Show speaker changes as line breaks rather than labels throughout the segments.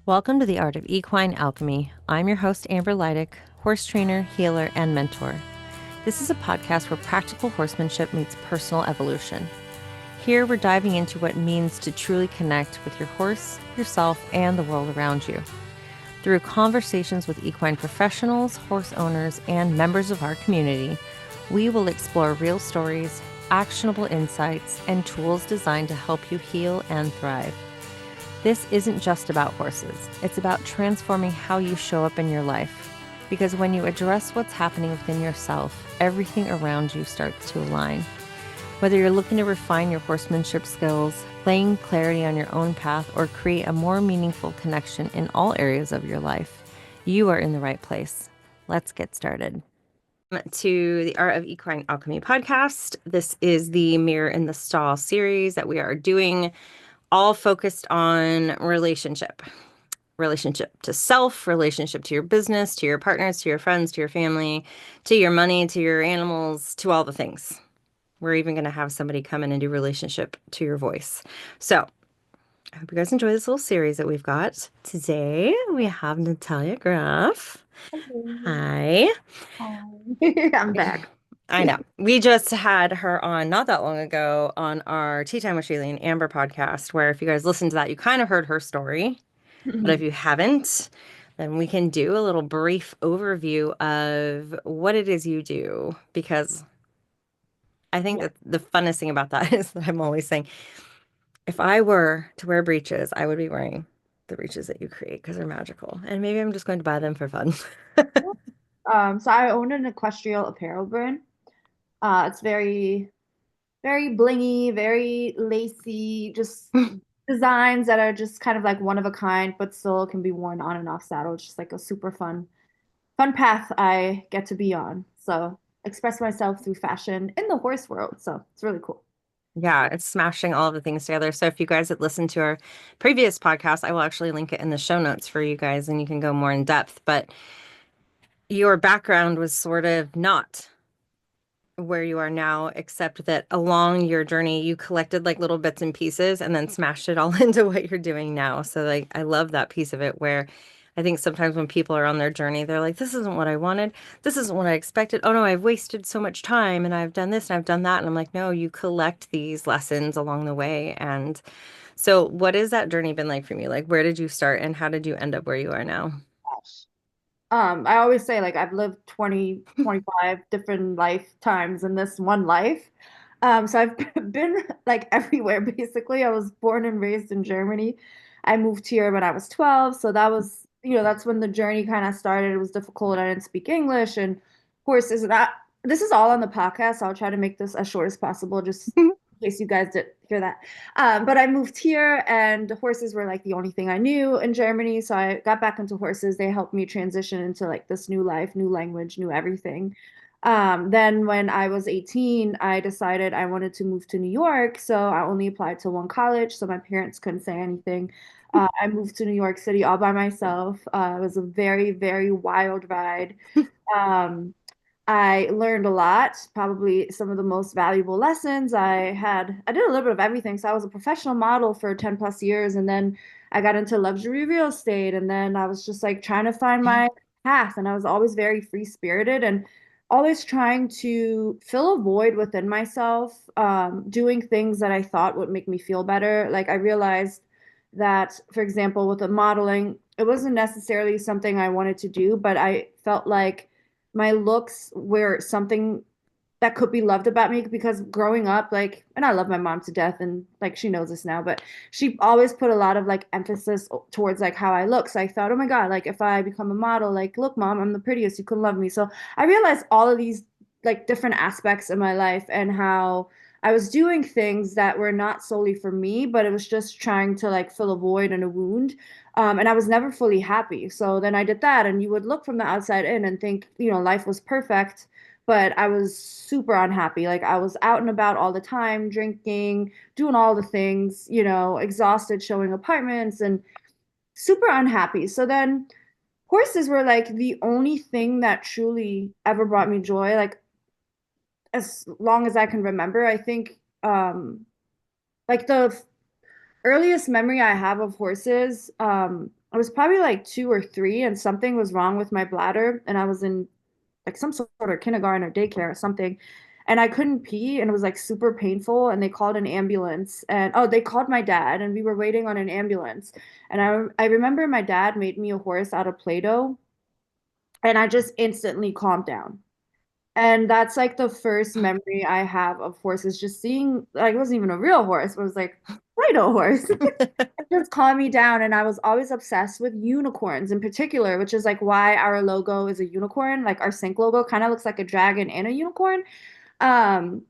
Welcome to the Art of Equine Alchemy. I'm your host, Amber Leidick, horse trainer, healer, and mentor. This is a podcast where practical horsemanship meets personal evolution. Here, we're diving into what it means to truly connect with your horse, yourself, and the world around you. Through conversations with equine professionals, horse owners, and members of our community, we will explore real stories, actionable insights, and tools designed to help you heal and thrive. This isn't just about horses. It's about transforming how you show up in your life. Because when you address what's happening within yourself, everything around you starts to align. Whether you're looking to refine your horsemanship skills, gain clarity on your own path, or create a more meaningful connection in all areas of your life, you are in the right place. Let's get started. To the Art of Equine Alchemy podcast. This is the Mirror in the Stall series that we are doing, all focused on relationship to self, relationship to your business, to your partners, to your friends, to your family, to your money, to your animals, to all the things. We're even going to have somebody come in and do relationship to your voice. So I hope you guys enjoy this little series that we've got. Today we have Natalia Graf.
Hello.
Hi.
Hi. I'm back.
I know. We just had her on not that long ago on our Tea Time with Shaylee and Amber podcast, where if you guys listened to that, you kind of heard her story. But if you haven't, then we can do a little brief overview of what it is you do, because I think
Yeah.
that the funnest thing about that is that I'm always saying, if I were to wear breeches, I would be wearing the breeches that you create because they're magical. And maybe I'm just going to buy them for fun.
So I own an equestrial apparel brand. It's very blingy, very lacy, just designs that are just kind of like one of a kind, but still can be worn on and off saddle. It's just like a super fun path I get to be on. So express myself through fashion in the horse world. So it's really cool.
Yeah, it's smashing all of the things together. So if you guys had listened to our previous podcast, I will actually link it in the show notes for you guys and you can go more in depth. But your background was sort of not where you are now, except that along your journey, you collected like little bits and pieces and then smashed it all into what you're doing now. So like I love that piece of it where I think sometimes when people are on their journey, they're like, this isn't what I wanted. This isn't what I expected. Oh no, I've wasted so much time and I've done this and I've done that. And I'm like, no, you collect these lessons along the way. And so what has that journey been like for you? Like, where did you start and how did you end up where you are now?
Gosh. I always say like I've lived 20, 25 different lifetimes in this one life. So I've been like everywhere basically. I was born and raised in Germany. I moved here when I was 12, so that was, that's when the journey kind of started. It was difficult. I didn't speak English and horses and this is all on the podcast. So I'll try to make this as short as possible just in case you guys did hear that. But I moved here, and the horses were like the only thing I knew in Germany. So I got back into horses. They helped me transition into like this new life, new language, new everything. Then when I was 18, I decided I wanted to move to New York. So I only applied to one college, so my parents couldn't say anything. I moved to New York City all by myself. It was a very wild ride. Um, I learned a lot, probably some of the most valuable lessons. I did a little bit of everything. So I was a professional model for 10 plus years, and then I got into luxury real estate, and then I was just like trying to find my path, and I was always very free-spirited and always trying to fill a void within myself, doing things that I thought would make me feel better. Like I realized that, for example, with the modeling, it wasn't necessarily something I wanted to do, but I felt like my looks were something that could be loved about me because growing up, like, and I love my mom to death and like she knows this now, but she always put a lot of like emphasis towards like how I look. So I thought, oh my God, like if I become a model, like, look, mom, I'm the prettiest, you can love me. So I realized all of these like different aspects of my life and how I was doing things that were not solely for me, but it was just trying to like fill a void and a wound. And I was never fully happy. So then I did that, and you would look from the outside in and think, life was perfect, but I was super unhappy. Like I was out and about all the time, drinking, doing all the things, exhausted, showing apartments, and super unhappy. So then horses were like the only thing that truly ever brought me joy. Like as long as I can remember, I think like the earliest memory I have of horses, I was probably like 2 or 3, and something was wrong with my bladder, and I was in like some sort of kindergarten or daycare or something. And I couldn't pee, and it was like super painful. And they called an ambulance, and oh, they called my dad, and we were waiting on an ambulance. And I remember my dad made me a horse out of Play-Doh, and I just instantly calmed down. And that's like the first memory I have of horses, just seeing, like, it wasn't even a real horse, but it was like Play-Doh horse. It just calmed me down. And I was always obsessed with unicorns in particular, which is like why our logo is a unicorn. Like our sync logo kind of looks like a dragon and a unicorn. Um,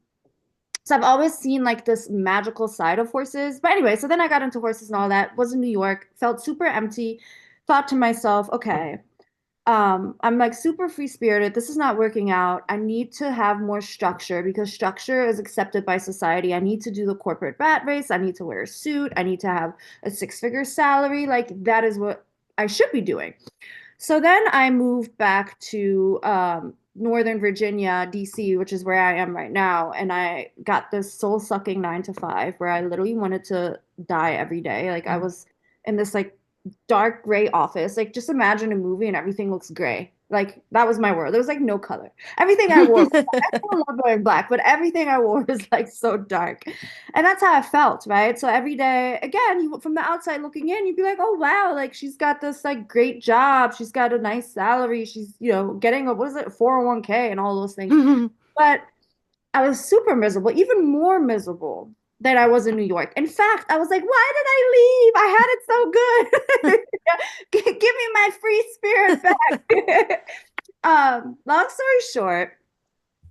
so I've always seen like this magical side of horses. But anyway, so then I got into horses and all that, was in New York, felt super empty, thought to myself, okay, I'm like super free spirited. This is not working out. I need to have more structure because structure is accepted by society. I need to do the corporate rat race. I need to wear a suit. I need to have a six-figure salary. Like that is what I should be doing. So then I moved back to Northern Virginia, DC, which is where I am right now. And I got this soul-sucking 9 to 5 where I literally wanted to die every day. Like I was in this like dark gray office. Like just imagine a movie and everything looks gray. Like that was my world. There was like no color. Everything I wore, I still love wearing black, but everything I wore was like so dark. And that's how I felt, right? So every day, again, you from the outside looking in, you'd be like, oh wow, like she's got this like great job, she's got a nice salary, she's, getting a what is it, 401k and all those things. But I was super miserable, even more miserable than I was in New York. In fact, I was like, why did I leave? I had it so good. Give me my free spirit back. Long story short,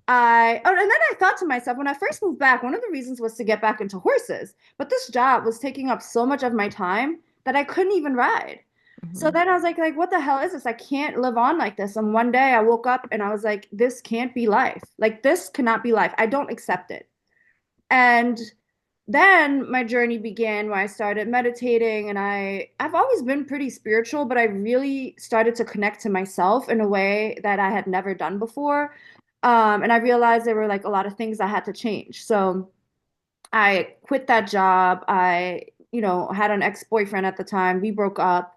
and then I thought to myself, when I first moved back, one of the reasons was to get back into horses. But this job was taking up so much of my time that I couldn't even ride. So then I was like, what the hell is this? I can't live on like this. And one day I woke up and I was like, this can't be life. Like this cannot be life. I don't accept it. And then my journey began where I started meditating, and I've always been pretty spiritual, but I really started to connect to myself in a way that I had never done before. And I realized there were like a lot of things I had to change. So I quit that job. I had an ex-boyfriend at the time. We broke up.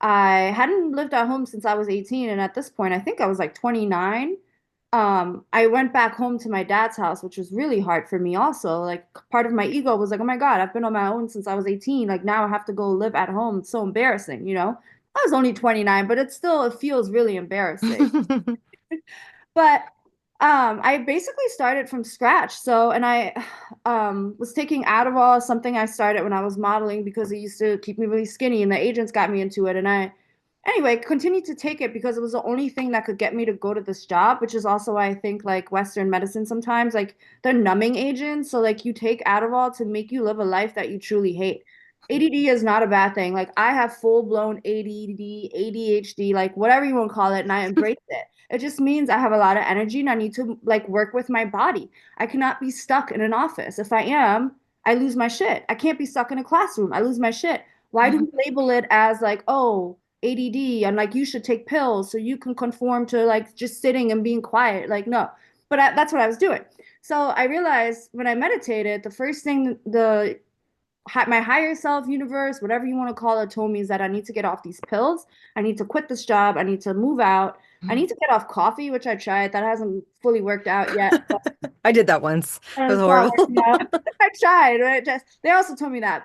I hadn't lived at home since I was 18, and at this point, I think I was like 29. I went back home to my dad's house, which was really hard for me also. Like part of my ego was like, oh my God, I've been on my own since I was 18. Like now I have to go live at home. It's so embarrassing. I was only 29, but it feels really embarrassing. But I basically started from scratch. So, and I was taking Adderall, something I started when I was modeling because it used to keep me really skinny, and the agents got me into it. And anyway, continued to take it because it was the only thing that could get me to go to this job, which is also why I think like Western medicine sometimes, like they're numbing agents. So, like, you take Adderall to make you live a life that you truly hate. ADD is not a bad thing. Like, I have full blown ADD, ADHD, like whatever you want to call it, and I embrace it. It just means I have a lot of energy and I need to like work with my body. I cannot be stuck in an office. If I am, I lose my shit. I can't be stuck in a classroom. I lose my shit. Why do we label it as like, oh, ADD and like you should take pills so you can conform to like just sitting and being quiet? Like, no. But that's what I was doing. So I realized when I meditated, the first thing my higher self, universe, whatever you want to call it, told me is that I need to get off these pills. I need to quit this job. I need to move out. I need to get off coffee, which I tried. That hasn't fully worked out yet.
I did that once. It was
It's not
horrible.
working out. I tried, right? They also told me that.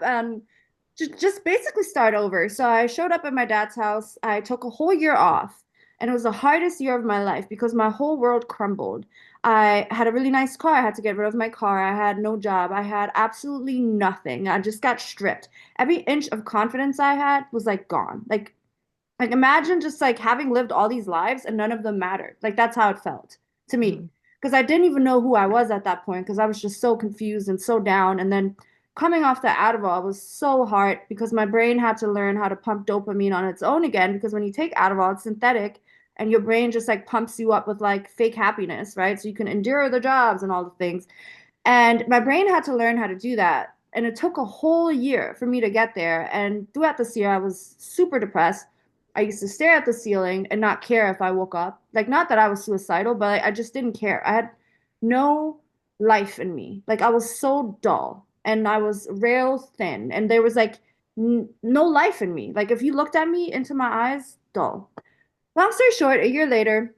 Just basically start over. So I showed up at my dad's house. I took a whole year off, and it was the hardest year of my life because my whole world crumbled. I had a really nice car. I had to get rid of my car. I had no job. I had absolutely nothing. I just got stripped. Every inch of confidence I had was like gone. Like imagine just like having lived all these lives and none of them mattered. Like that's how it felt to me.
Mhm.
Because I didn't even know who I was at that point because I was just so confused and so down. And then coming off the Adderall was so hard because my brain had to learn how to pump dopamine on its own again. Because when you take Adderall, it's synthetic and your brain just like pumps you up with like fake happiness, right? So you can endure the jobs and all the things. And my brain had to learn how to do that. And it took a whole year for me to get there. And throughout this year, I was super depressed. I used to stare at the ceiling and not care if I woke up. Like, not that I was suicidal, but I just didn't care. I had no life in me. Like, I was so dull and I was rail thin. And there was like n no life in me. Like if you looked at me into my eyes, dull. Long story short, a year later,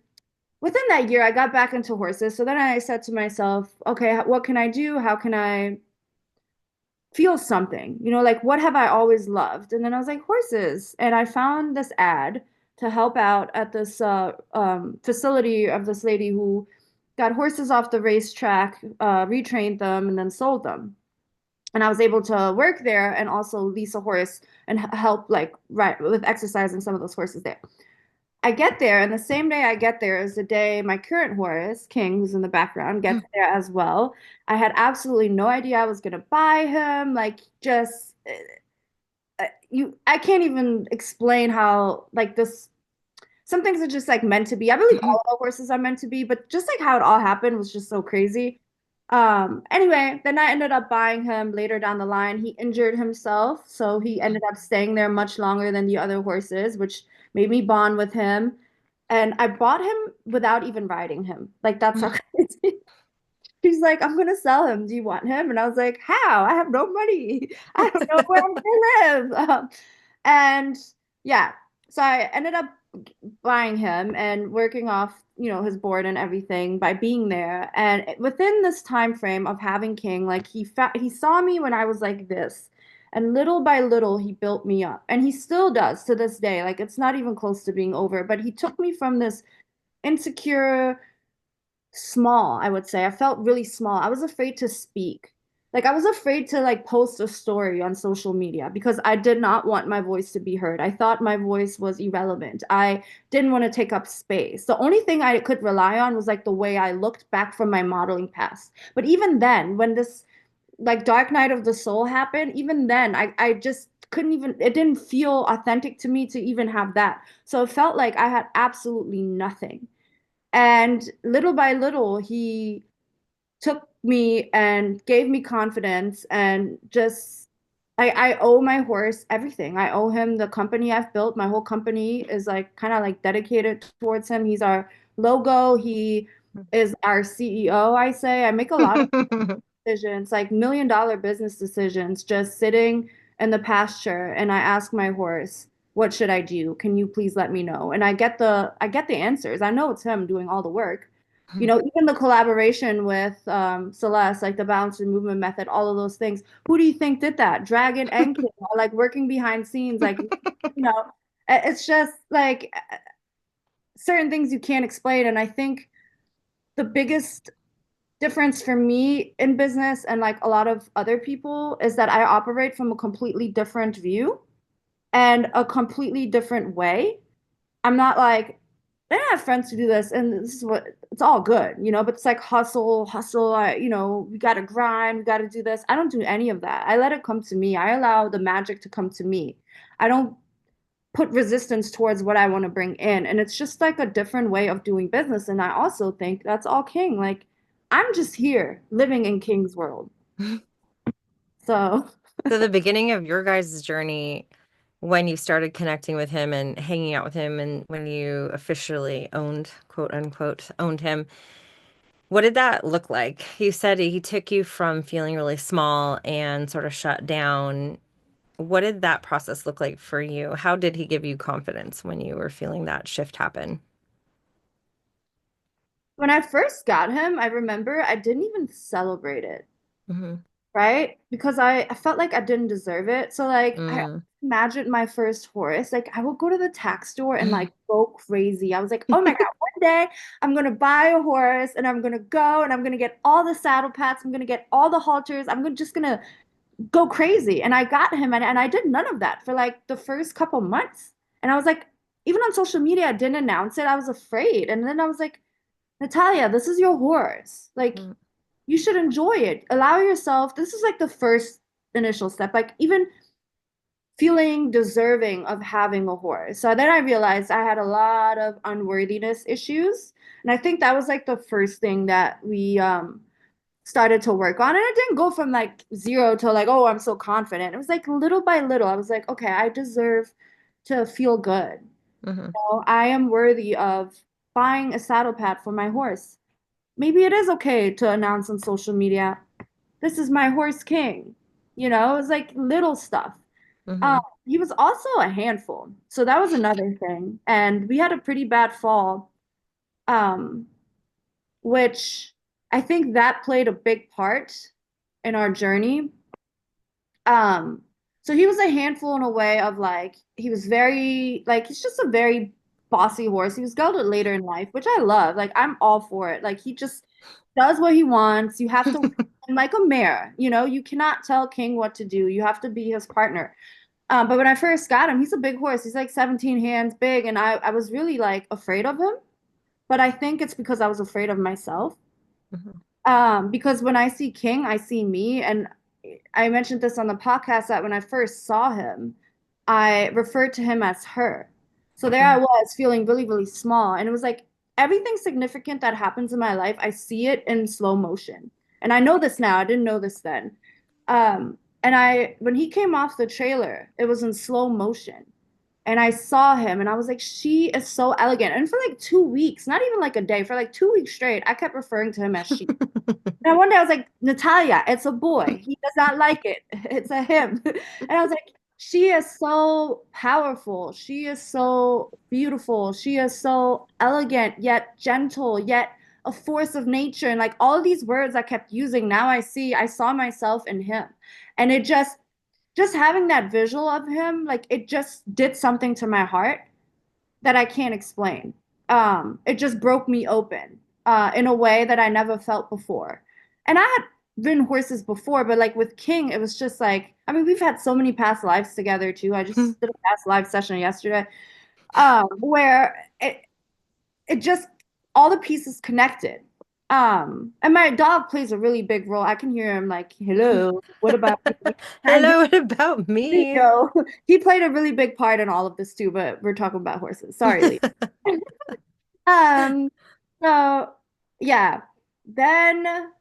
within that year, I got back into horses. So then I said to myself, okay, what can I do? How can I feel something? Like what have I always loved? And then I was like, horses. And I found this ad to help out at this facility of this lady who got horses off the racetrack, retrained them, and then sold them. And I was able to work there and also lease a horse and help like right with exercising some of those horses there. I get there, and the same day I get there is the day my current horse, King, who's in the background, gets there as well. I had absolutely no idea I was gonna buy him. Like, just I can't even explain how like this. Some things are just like meant to be. I believe all of our horses are meant to be, but just like how it all happened was just so crazy. Anyway, then I ended up buying him later down the line. He injured himself, so he ended up staying there much longer than the other horses, which made me bond with him. And I bought him without even riding him. Like that's how crazy. She's like, I'm gonna sell him. Do you want him? And I was like, how? I have no money. I don't know where I'm gonna live. And yeah, so I ended up buying him and working off, his board and everything by being there. And within this time frame of having King, like he saw me when I was like this. And little by little, he built me up. And he still does to this day. Like it's not even close to being over, but he took me from this insecure, small, I would say. I felt really small. I was afraid to speak. Like I was afraid to like post a story on social media because I did not want my voice to be heard. I thought my voice was irrelevant. I didn't want to take up space. The only thing I could rely on was like the way I looked back from my modeling past. But even then, when this like dark night of the soul happened, even then I just couldn't even, it didn't feel authentic to me to even have that. So it felt like I had absolutely nothing. And little by little, he took me and gave me confidence and just I owe my horse everything. I owe him the company I've built. My whole company is like kind of like dedicated towards him. He's our logo. He is our CEO, I say. I make a lot of decisions, like $1 million business decisions, just sitting in the pasture, and I ask my horse, "What should I do? Can you please let me know?" And I get the answers. I know it's him doing all the work. Even the collaboration with Celeste, like the balance and movement method, all of those things. Who do you think did that? Dragon and King are like working behind scenes, like it's just like certain things you can't explain. And I think the biggest difference for me in business and like a lot of other people is that I operate from a completely different view and a completely different way. I'm not like, I have friends who do this and this is what it's all good, but it's like hustle, hustle. We got to grind, we got to do this. I don't do any of that. I let it come to me. I allow the magic to come to me. I don't put resistance towards what I want to bring in. And it's just like a different way of doing business. And I also think that's all King. Like, I'm just here living in King's world. So,
So the beginning of your guys' journey, when you started connecting with him and hanging out with him, and when you officially owned, quote unquote, owned him, what did that look like? You said he took you from feeling really small and sort of shut down. What did that process look like for you? How did he give you confidence when you were feeling that shift happen?
when I first got him, I remember I didn't even celebrate it,
Hmm.
right? Because I felt like I didn't deserve it. So, like, I
Mm.
imagined my first horse. Like, I would go to the tack store and like go crazy. I was like, oh my God, one day I'm gonna buy a horse and I'm gonna go and I'm gonna get all the saddle pads. I'm gonna get all the halters. just gonna go crazy. And I got him and I did none of that for like the first couple months. And I was like, even on social media, I didn't announce it. I was afraid. And then I was like, Natalia, this is your horse. Like,
Mm.
you should enjoy it. Allow yourself. This is like the first initial step. Like, even feeling deserving of having a horse. So then I realized I had a lot of unworthiness issues. And I think that was like the first thing that we started to work on. And it didn't go from like zero to like, oh, I'm so confident. It was like little by little. I was like, okay, I deserve to feel good.
Hmm.
I am worthy of buying a saddle pad for my horse. Maybe it is okay to announce on social media, this is my horse King. It's like little stuff.
Hmm.
He was also a handful. So that was another thing. And we had a pretty bad fall, um, which I think that played a big part in our journey. Um, so he was a handful in a way of like he was very like he's just a very bossy horse. He was gelded later in life, which I love. Like I'm all for it. Like he just does what he wants. You have to and like a mare, you cannot tell King what to do. You have to be his partner. But when I first got him, he's a big horse. He's like 17 hands big, and I was really like afraid of him. But I think it's because I was afraid of myself.
Hmm.
Because when I see King, I see me. And I mentioned this on the podcast that when I first saw him, I referred to him as her. So there I was feeling really, really small. And it was like everything significant that happens in my life, I see it in slow motion. And I know this now. I didn't know this then. When he came off the trailer, it was in slow motion. And I saw him and I was like, she is so elegant. And for like 2 weeks, not even like a day, for like 2 weeks straight, I kept referring to him as she. And one day I was like, Natalia, it's a boy. He does not like it. It's a him. And I was like, she is so powerful. She is so beautiful. She is so elegant, yet gentle, yet a force of nature. And like all of these words I kept using, now I saw myself in him. And just having that visual of him, like it just did something to my heart that I can't explain. It just broke me open in a way that I never felt before. And I had ridden horses before, but like with King, it was just like, I mean, we've had so many past lives together too. I just did a past live session yesterday, where it just all the pieces connected. And my dog plays a really big role. I can hear him like, "Hello, what about me?" And
Hello, what about me?
he played a really big part in all of this too. But we're talking about horses. Sorry, Lee. Um, so yeah. Then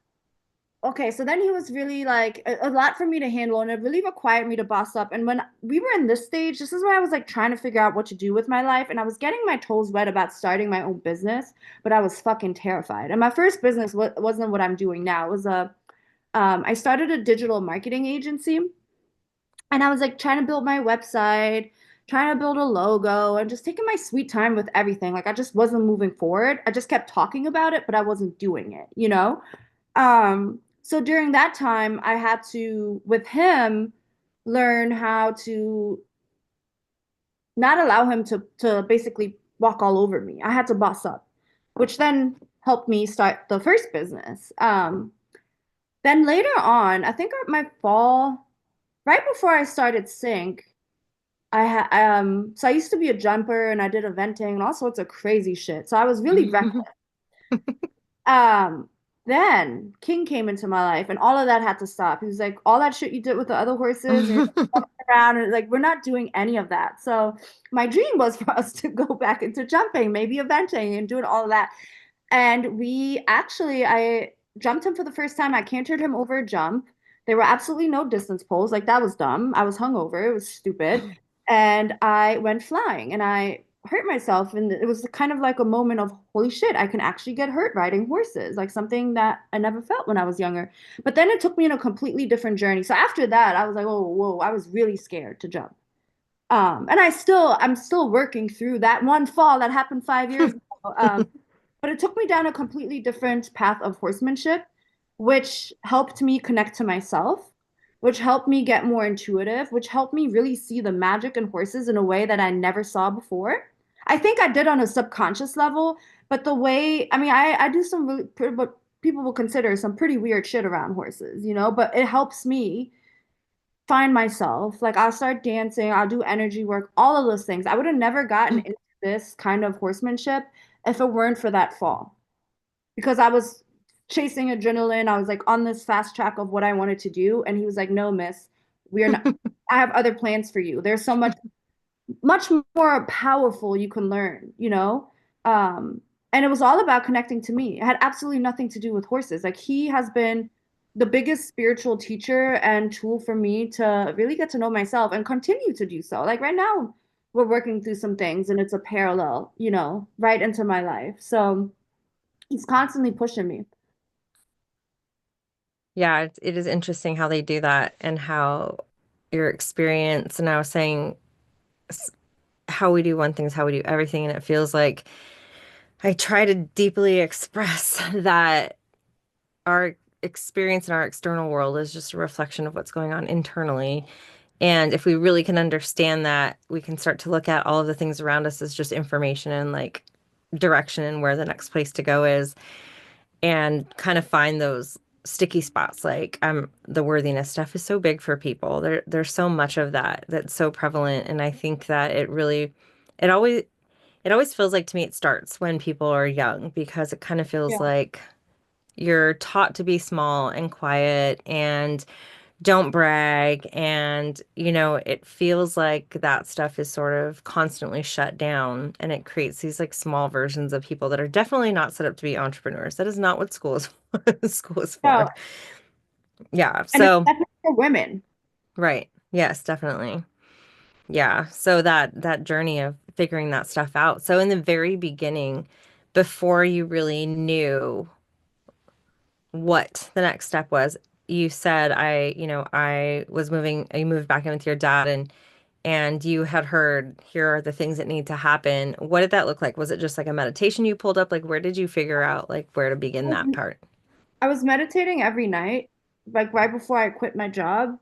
okay, so then he was really like a lot for me to handle, and it really required me to boss up. And when we were in this stage, this is where I was like trying to figure out what to do with my life, and I was getting my toes wet about starting my own business, but I was fucking terrified. And my first business wasn't what I'm doing now. It was I started a digital marketing agency, and I was like trying to build my website, trying to build a logo, and just taking my sweet time with everything. Like I just wasn't moving forward. I just kept talking about it, but I wasn't doing it. So during that time, I had to, with him, learn how to not allow him to basically walk all over me. I had to boss up, which then helped me start the first business. Then later on, I think my fall, right before I started sync, so I used to be a jumper and I did eventing and all sorts of crazy shit. So I was really reckless. Um, then King came into my life and all of that had to stop. He was like, all that shit you did with the other horses and you're jumping around and like we're not doing any of that. So my dream was for us to go back into jumping, maybe eventing and doing all of that. And I jumped him for the first time. I cantered him over a jump. There were absolutely no distance poles. Like that was dumb. I was hungover. It was stupid. And I went flying and I hurt myself. And it was kind of like a moment of, holy shit, I can actually get hurt riding horses, like something that I never felt when I was younger. But then it took me in a completely different journey. So after that, I was like, oh, whoa, I was really scared to jump. And I'm still working through that one fall that happened 5 years ago. But it took me down a completely different path of horsemanship, which helped me connect to myself, which helped me get more intuitive, which helped me really see the magic in horses in a way that I never saw before. I think I did on a subconscious level, but the way, I mean, I do some really, what people will consider some pretty weird shit around horses, but it helps me find myself. Like I'll start dancing, I'll do energy work, all of those things. I would have never gotten into this kind of horsemanship if it weren't for that fall. Because I was chasing adrenaline. I was like on this fast track of what I wanted to do. And he was like, no, miss, we're not, I have other plans for you. There's so much more powerful you can learn. Um, and it was all about connecting to me. It had absolutely nothing to do with horses. Like he has been the biggest spiritual teacher and tool for me to really get to know myself and continue to do so. Like right now, we're working through some things and it's a parallel, right into my life. So he's constantly pushing me.
Yeah, it is interesting how they do that and how your experience, and I was saying s- how we do one thing is how we do everything, and it feels like I try to deeply express that our experience in our external world is just a reflection of what's going on internally. And if we really can understand that, we can start to look at all of the things around us as just information and like direction and where the next place to go is, and kind of find those sticky spots. Like the worthiness stuff is so big for people. There's so much of that that's so prevalent. And I think that it always it always feels like to me it starts when people are young because it kind of feels
Yeah.
like you're taught to be small and quiet and don't brag. And, it feels like that stuff is sort of constantly shut down and it creates these like small versions of people that are definitely not set up to be entrepreneurs. That is not what school is school is for.
No,
Yeah.
and it's
So,
definitely for women.
right. Yes, definitely. Yeah. So that journey of figuring that stuff out. So in the very beginning, before you really knew what the next step was. You said I was you moved back in with your dad and you had heard here are the things that need to happen. What did that look like? Was it just like a meditation you pulled up? Like where did you figure out like where to begin that part?
I was meditating every night, like right before I quit my job.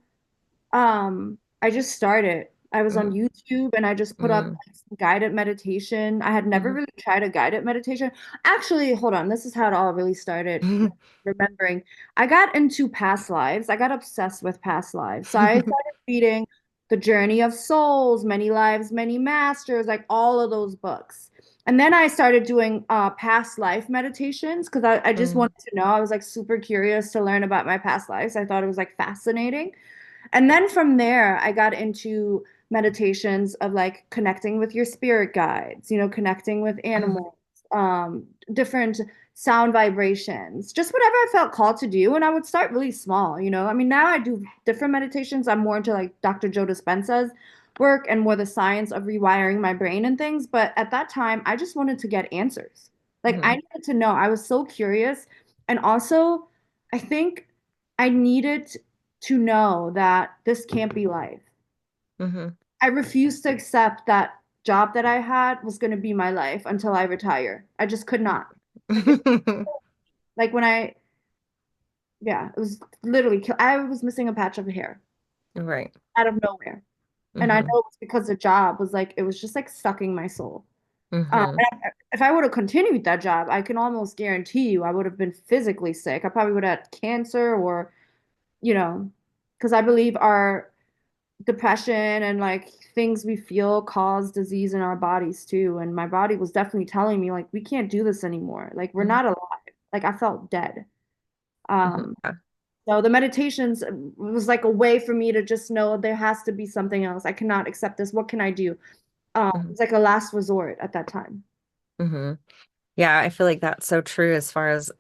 I just started. I was on
Mm,
YouTube and I just put up
mm,
like, some guided meditation. I had never
mhm,
really tried a guided meditation. Actually, hold on. This is how it all really started. Remembering, I got into past lives. I got obsessed with past lives. So I started reading The Journey of Souls, Many Lives, Many Masters, like all of those books. And then I started doing past life meditations because I just
mm,
wanted to know. I was like super curious to learn about my past lives. I thought it was like fascinating. And then from there, I got into meditations of like connecting with your spirit guides, connecting with
mm,
animals, different sound vibrations, just whatever I felt called to do. And I would start really small. I mean, now I do different meditations. I'm more into like Dr. Joe Dispenza's work and more the science of rewiring my brain and things. But at that time, I just wanted to get answers. Like I
mhm,
needed to know. I was so curious. And also, I think I needed to know that this can't be life.
mhm,
I refused to accept that job that I had was going to be my life until I retire. I just could not. Like,
mhm.
like when yeah, it was literally, I was missing a patch of hair
Right.
out of nowhere. And I know
Mhm,
it was because the job was like, it was just like sucking my soul.
mhm,
If I would have continued that job, I can almost guarantee you I would have been physically sick. I probably would have had cancer or, you know, because I believe our depression and like things we feel cause disease in our bodies too. And my body was definitely telling me like we can't do this anymore. Like we're
mhm,
not alive. Like I felt dead.
mhm,
Um,
yeah,
so the meditations was like a way for me to just know there has to be something else. I cannot accept this. What can I do?
mhm,
It's like a last resort at that time.
mhm. Yeah, I feel like that's so true as far as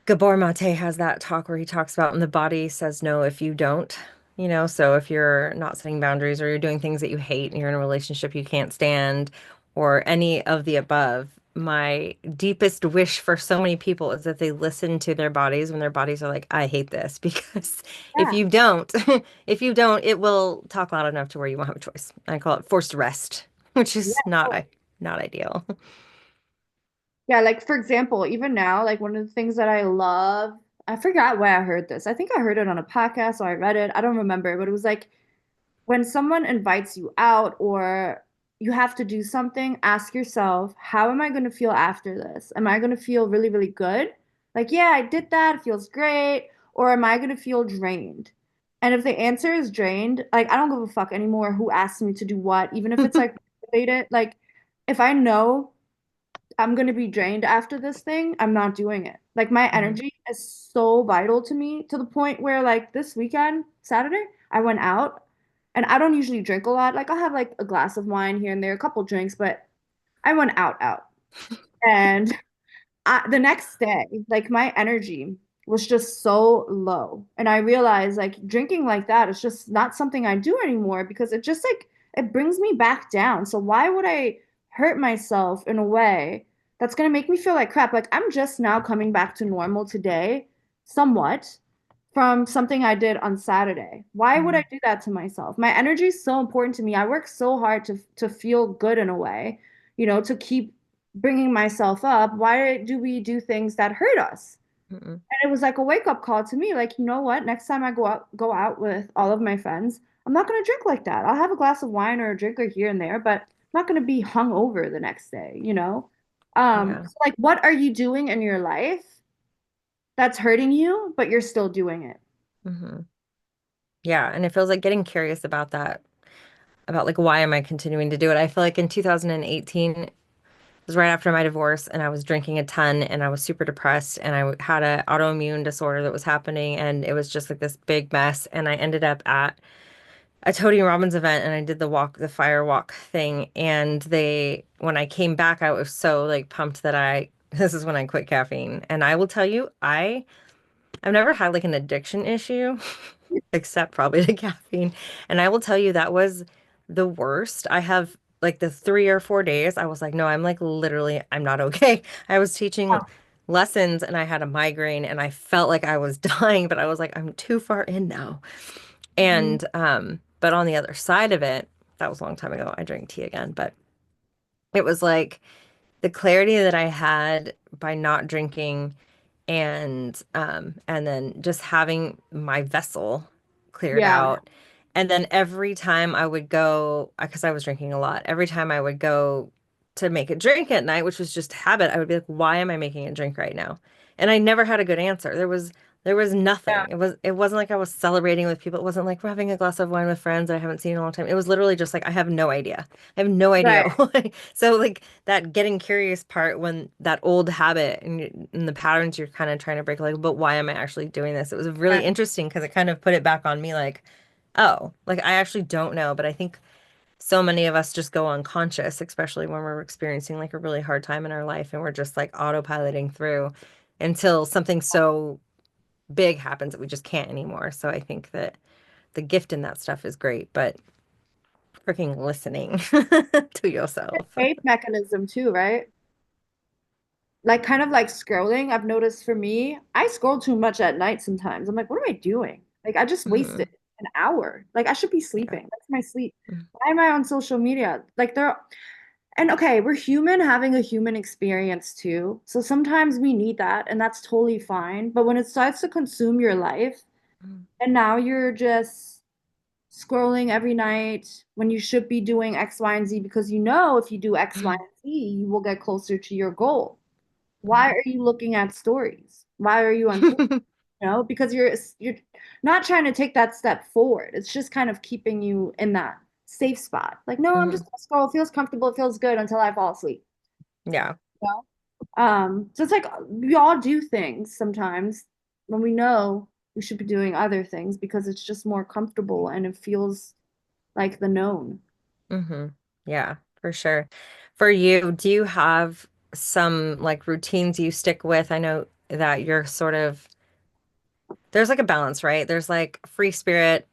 Gabor Mate has that talk where he talks about and the body says no if you don't, so if you're not setting boundaries or you're doing things that you hate and you're in a relationship you can't stand or any of the above, my deepest wish for so many people is that they listen to their bodies when their bodies are like, I hate this because if
Yeah.
you don't, if you don't, it will talk loud enough to where you won't have a choice. I call it forced rest, which is
Yeah.
not ideal.
Yeah, like for example, even now, like one of the things that I love, I forgot where I heard this. I think I heard it on a podcast or I read it. I don't remember, but it was like when someone invites you out or you have to do something, ask yourself, how am I going to feel after this? Am I going to feel really, really good? Like, yeah, I did that. It feels great. Or am I going to feel drained? And if the answer is drained, like, I don't give a fuck anymore who asks me to do what, even if it's like related. Like, if I know I'm going to be drained after this thing, I'm not doing it. Like, my
Mhm,
energy is so vital to me to the point where, like, this weekend, Saturday, I went out and I don't usually drink a lot. Like I'll have like a glass of wine here and there, a couple drinks, but I went out. And the next day, like my energy was just so low. And I realized like drinking like that is just not something I do anymore because it just like it brings me back down. So why would I hurt myself in a way that's going to make me feel like crap? Like I'm just now coming back to normal today, somewhat from something I did on Saturday. Why would I
Mm,
do that to myself? My energy is so important to me. I work so hard to feel good in a way, to keep bringing myself up. Why do we do things that hurt us?
mm,
And it was like a wake up call to me. Like, you know what? Next time I go out with all of my friends, I'm not gonna drink like that. I'll have a glass of wine or a drink or here and there, but I'm not gonna be hung over the next day?
yeah.
So like what are you doing in your life that's hurting you, but you're still doing it?
Hmm. Yeah. And it feels like getting curious about that, about like, why am I continuing to do it? I feel like in 2018, it was right after my divorce, and I was drinking a ton, and I was super depressed, and I had an autoimmune disorder that was happening, and it was just like this big mess. And I ended up at a Tony Robbins event, and I did the walk, the fire walk thing. And when I came back, I was so like pumped that this is when I quit caffeine. And I will tell you, I've never had like an addiction issue, except probably to caffeine. And I will tell you that was the worst. I have like the 3 or 4 days, I was like, no, I'm like literally, I'm not okay. I was teaching lessons and I had a migraine and I felt like I was dying, but I was like, I'm too far in now.
Mhm.
But on the other side of it, that was a long time ago. I drank tea again, but it was like the clarity that I had by not drinking and then just having my vessel cleared
Yeah,
out. And then every time I would go, because I was drinking a lot, every time I would go to make a drink at night, which was just habit, I would be like, why am I making a drink right now? And I never had a good answer. There was
yeah,
nothing. It wasn't like I was celebrating with people. It wasn't like we're having a glass of wine with friends I haven't seen in a long time. It was literally just like I have no idea. I have no idea
right,
why. So like that getting curious part when that old habit and the patterns you're kind of trying to break, like, but why am I actually doing this? It was really
right.
interesting because it kind of put it back on me like, oh, like I actually don't know. But I think so many of us just go unconscious, especially when we're experiencing like a really hard time in our life and we're just like autopiloting through until something so big happens that we just can't anymore. So I think that the gift in that stuff is great, but freaking listening to yourself.
Escape mechanism too, right? Like kind of like scrolling. I've noticed for me, I scroll too much at night sometimes. I'm like, what am I doing? Like I just wasted
Hmm.
an hour. Like I should be
Yeah.
sleeping. That's my sleep. Why am I on social media? Like there and okay, we're human having a human experience too. So sometimes we need that and that's totally fine. But when it starts to consume your life and now you're just scrolling every night when you should be doing X, Y, and Z because you know if you do X, Y, and Z, you will get closer to your goal. Why are you looking at stories? Why are you on Twitter? Because you're not trying to take that step forward. It's just kind of keeping you in that safe spot. Like, no, I'm just
Hmm.
gonna scroll. It feels comfortable. It feels good until I fall asleep.
Yeah.
You so it's like we all do things sometimes when we know we should be doing other things because it's just more comfortable and it feels like the known.
Hmm. Yeah, for sure. For you, do you have some like routines you stick with? I know that you're sort of, there's like a balance, right? There's like free spirit,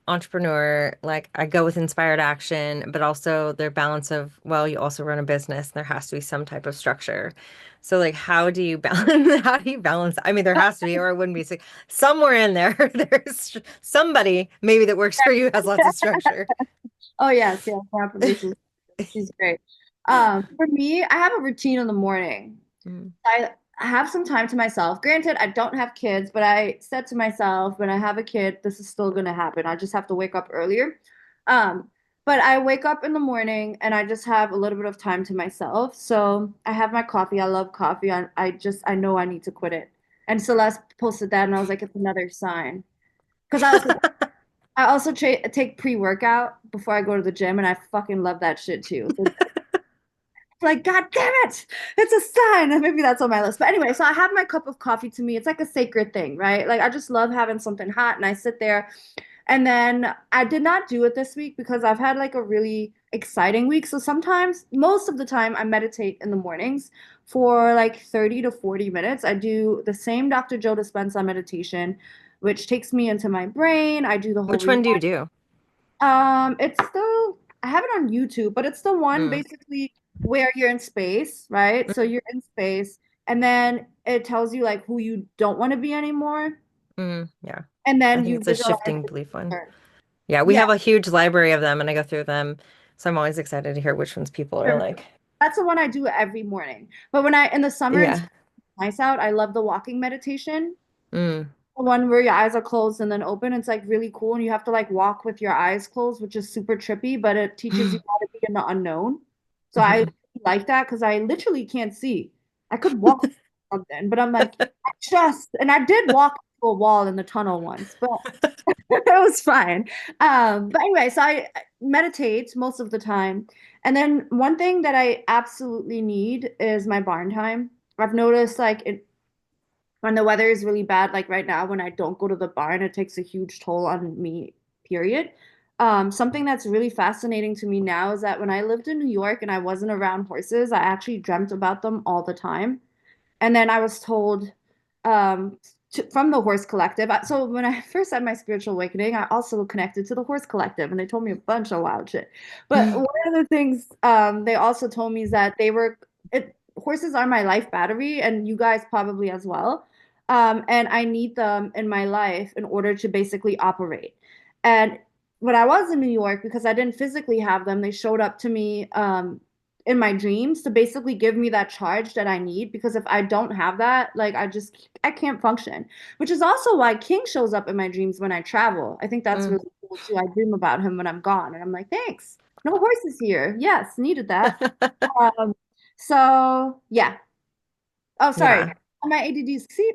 entrepreneur, like I go with inspired action, but also their balance of, well, you also run a business and there has to be some type of structure. So like how do you balance how do you balance? I mean, there has to be, or it wouldn't be somewhere in there, there's somebody maybe that works for you has lots of structure.
Oh yes, yes, our producer's she's great. For me, I have a routine in the morning.
Mm.
I have some time to myself. Granted, I don't have kids, but I said to myself, when I have a kid, this is still gonna happen. I just have to wake up earlier. Um, but I wake up in the morning and I just have a little bit of time to myself. So I have my coffee. I love coffee. I know I need to quit it. And Celeste posted that, and I was like, it's another sign. Because I also take pre-workout before I go to the gym, and I fucking love that shit too. So like, God damn it, it's a sign. And maybe that's on my list. But anyway, so I have my cup of coffee to me. It's like a sacred thing, right? Like I just love having something hot, and I sit there. And then I did not do it this week because I've had like a really exciting week. So sometimes, most of the time, I meditate in the mornings for like 30 to 40 minutes. I do the same Dr. Joe Dispenza meditation, which takes me into my brain. I do the whole
Which one do you
rewind.
do?
It's still I have it on YouTube, but it's the one
Mm.
basically where you're in space, right? So you're in space, and then it tells you like who you don't want to be anymore.
Yeah.
And
I
then
think
you
it's a
visualize
shifting
the
belief one.
future.
Yeah, we
Yeah,
have a huge library of them and I go through them. So I'm always excited to hear which ones people are
sure.
like.
That's the one I do every morning. But when I in the summer and it's
Yeah.
nice out, I love the walking meditation.
Mm.
The one where your eyes are closed and then open. It's like really cool, and you have to like walk with your eyes closed, which is super trippy, but it teaches you how to be in the unknown. So I
Mhm.
like that because I literally can't see. I could walk something, but I'm like, I trust. And I did walk to a wall in the tunnel once, but it was fine. But anyway, so I meditate most of the time. And then one thing that I absolutely need is my barn time. I've noticed like when the weather is really bad, like right now, when I don't go to the barn, it takes a huge toll on me, period. Something that's really fascinating to me now is that when I lived in New York and I wasn't around horses, I actually dreamt about them all the time. And then I was told from the Horse Collective. So when I first had my spiritual awakening, I also connected to the Horse Collective, and they told me a bunch of wild shit. But one of the things they also told me is that horses are my life battery, and you guys probably as well. And I need them in my life in order to basically operate. And when I was in New York, because I didn't physically have them, they showed up to me in my dreams to basically give me that charge that I need because if I don't have that, like I can't function. Which is also why King shows up in my dreams when I travel. I think that's
Mm.
really cool too. I dream about him when I'm gone and I'm like, thanks. No horses here. Yes, needed that. Um, so yeah. Oh, sorry.
Yeah.
My ADD. See,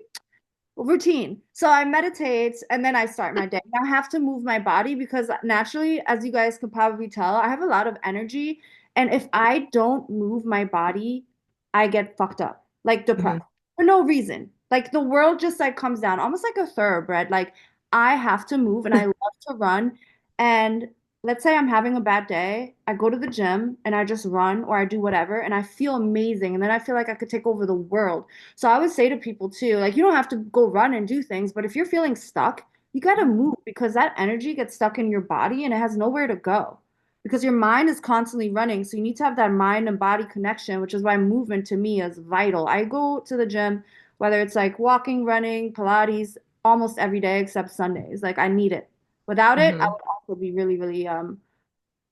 routine. So I meditate and then I start my day. I have to move my body because naturally, as you guys can probably tell, I have a lot of energy. And if I don't move my body, I get fucked up, like
Hmm.
depressed for no reason. Like the world just like comes down, almost like a thoroughbred. Like I have to move and I love to run. And let's say I'm having a bad day, I go to the gym and I just run or I do whatever and I feel amazing. And then I feel like I could take over the world. So I would say to people too, like you don't have to go run and do things, but if you're feeling stuck, you got to move because that energy gets stuck in your body and it has nowhere to go. Because your mind is constantly running, so you need to have that mind and body connection, which is why movement to me is vital. I go to the gym, whether it's like walking, running, Pilates, almost every day except Sundays. Like I need it. Without it, I
Hmm.
would also be really, really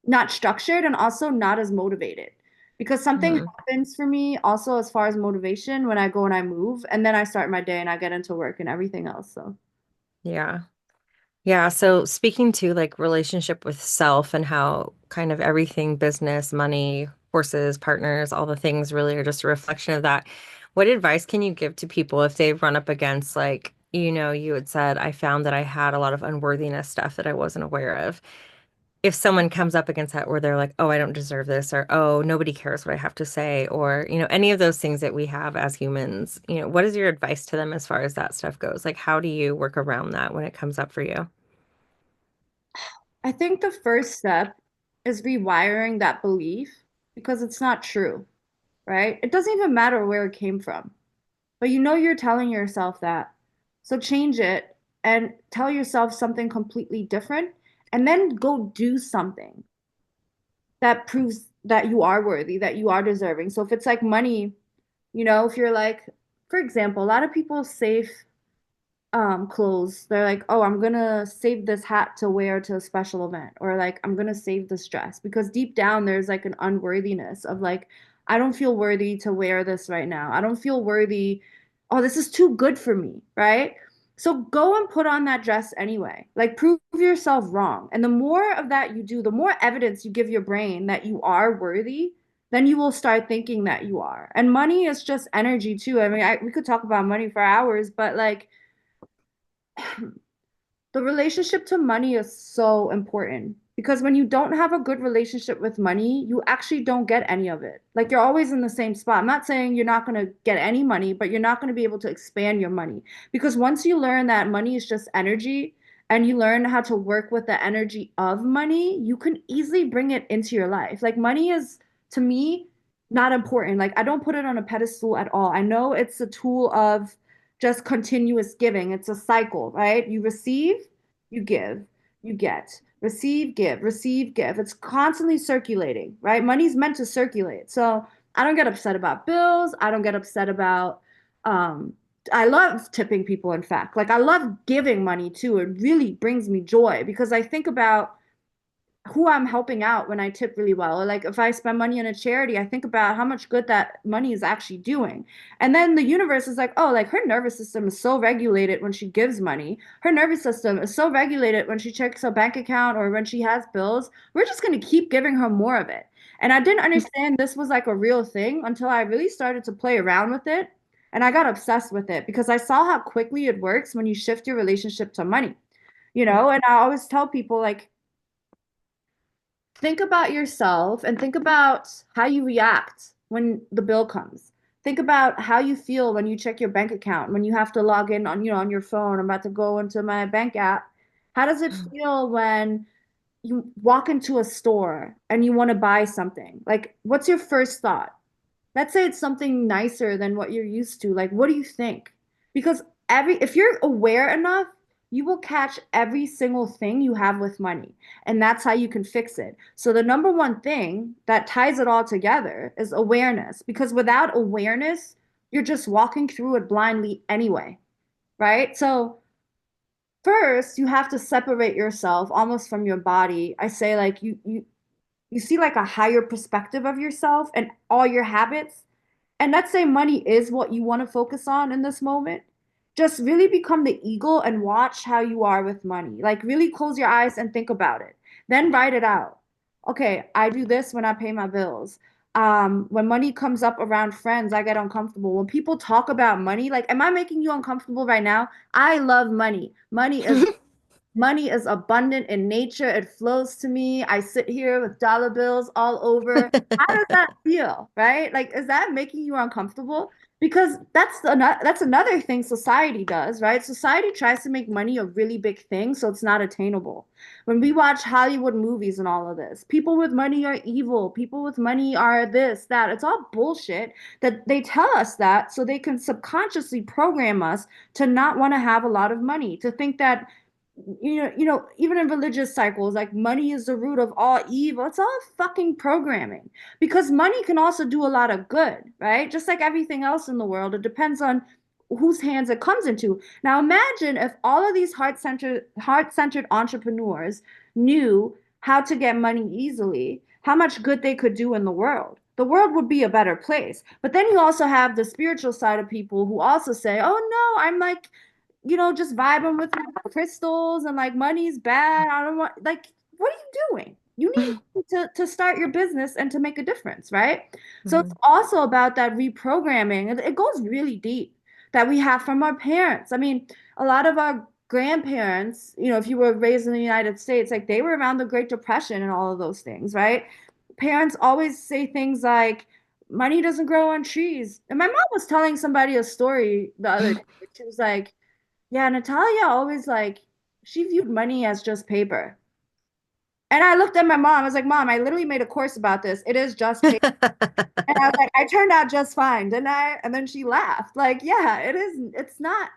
not structured and also not as motivated because something
Hmm.
happens for me also as far as motivation when I go and I move and then I start my day and I get into work and everything else. So
Yeah. Yeah. So speaking to like relationship with self and how kind of everything, business, money, horses, partners, all the things really are just a reflection of that. What advice can you give to people if they've run up against like, you had said, I found that I had a lot of unworthiness stuff that I wasn't aware of. If someone comes up against that where they're like, oh, I don't deserve this, or oh, nobody cares what I have to say, or, any of those things that we have as humans, what is your advice to them as far as that stuff goes? Like, how do you work around that when it comes up for you?
I think the first step is rewiring that belief because it's not true, right? It doesn't even matter where it came from, but you're telling yourself that. So change it and tell yourself something completely different and then go do something that proves that you are worthy, that you are deserving. So if it's like money, if you're like, for example, a lot of people save clothes. They're like, oh, I'm gonna save this hat to wear to a special event, or like I'm gonna save this dress because deep down there's like an unworthiness of like, I don't feel worthy to wear this right now. I don't feel worthy. Oh, this is too good for me, right? So go and put on that dress anyway. Like prove yourself wrong. And the more of that you do, the more evidence you give your brain that you are worthy, then you will start thinking that you are. And money is just energy too. I mean, we could talk about money for hours, but like the relationship to money is so important because when you don't have a good relationship with money, you actually don't get any of it. Like you're always in the same spot. I'm not saying you're not going to get any money, but you're not going to be able to expand your money because once you learn that money is just energy and you learn how to work with the energy of money, you can easily bring it into your life. Like money is to me not important. Like I don't put it on a pedestal at all. I know it's a tool of just continuous giving. It's a cycle, right? You receive, you give, you get. Receive, give, receive, give. It's constantly circulating, right? Money's meant to circulate. So I don't get upset about bills. I don't get upset about um, I love tipping people, in fact. Like I love giving money too. It really brings me joy because I think about who I'm helping out when I tip really well. Or like if I spend money on a charity, I think about how much good that money is actually doing. And then the universe is like, oh, like her nervous system is so regulated when she gives money. Her nervous system is so regulated when she checks her bank account or when she has bills. We're just going to keep giving her more of it. And I didn't understand this was like a real thing until I really started to play around with it. And I got obsessed with it because I saw how quickly it works when you shift your relationship to money, and I always tell people like think about yourself and think about how you react when the bill comes. Think about how you feel when you check your bank account, when you have to log in on your phone. I'm about to go into my bank app. How does it feel when you walk into a store and you want to buy something? Like, what's your first thought? Let's say it's something nicer than what you're used to. Like, what do you think? Because if you're aware enough, you will catch every single thing you have with money. And that's how you can fix it. So the number one thing that ties it all together is awareness. Because without awareness, you're just walking through it blindly anyway, right? So first, you have to separate yourself almost from your body. I say like you see like a higher perspective of yourself and all your habits. And let's say money is what you want to focus on in this moment. Just really become the eagle and watch how you are with money. Like really close your eyes and think about it. Then write it out. Okay, I do this when I pay my bills. When money comes up around friends, I get uncomfortable. When people talk about money, like, am I making you uncomfortable right now? I love money. Money is abundant in nature. It flows to me. I sit here with dollar bills all over. How does that feel, right? Like, is that making you uncomfortable? Because that's another thing society does, right? Society tries to make money a really big thing, so it's not attainable. When we watch Hollywood movies and all of this, people with money are evil. People with money are this, that. It's all bullshit that they tell us that so they can subconsciously program us to not want to have a lot of money, to think that even in religious cycles, like money is the root of all evil. It's all fucking programming because money can also do a lot of good, right? Just like everything else in the world, it depends on whose hands it comes into. Now imagine if all of these heart-centered entrepreneurs knew how to get money easily, how much good they could do in the world. The world would be a better place. But then you also have the spiritual side of people who also say, oh no, I'm like just vibing with my crystals and like money's bad. I don't want like what are you doing? You need money to start your business and to make a difference, right? So it's
Mhm.
also about that reprogramming. It goes really deep that we have from our parents. I mean, a lot of our grandparents, if you were raised in the United States, like they were around the Great Depression and all of those things, right? Parents always say things like, money doesn't grow on trees. And my mom was telling somebody a story the other day. She was like, yeah, Natalia always like she viewed money as just paper. And I looked at my mom. I was like, Mom, I literally made a course about this. It is just paper. And I was like, I turned out just fine, didn't I? And then she laughed. Like, yeah, it is. It's not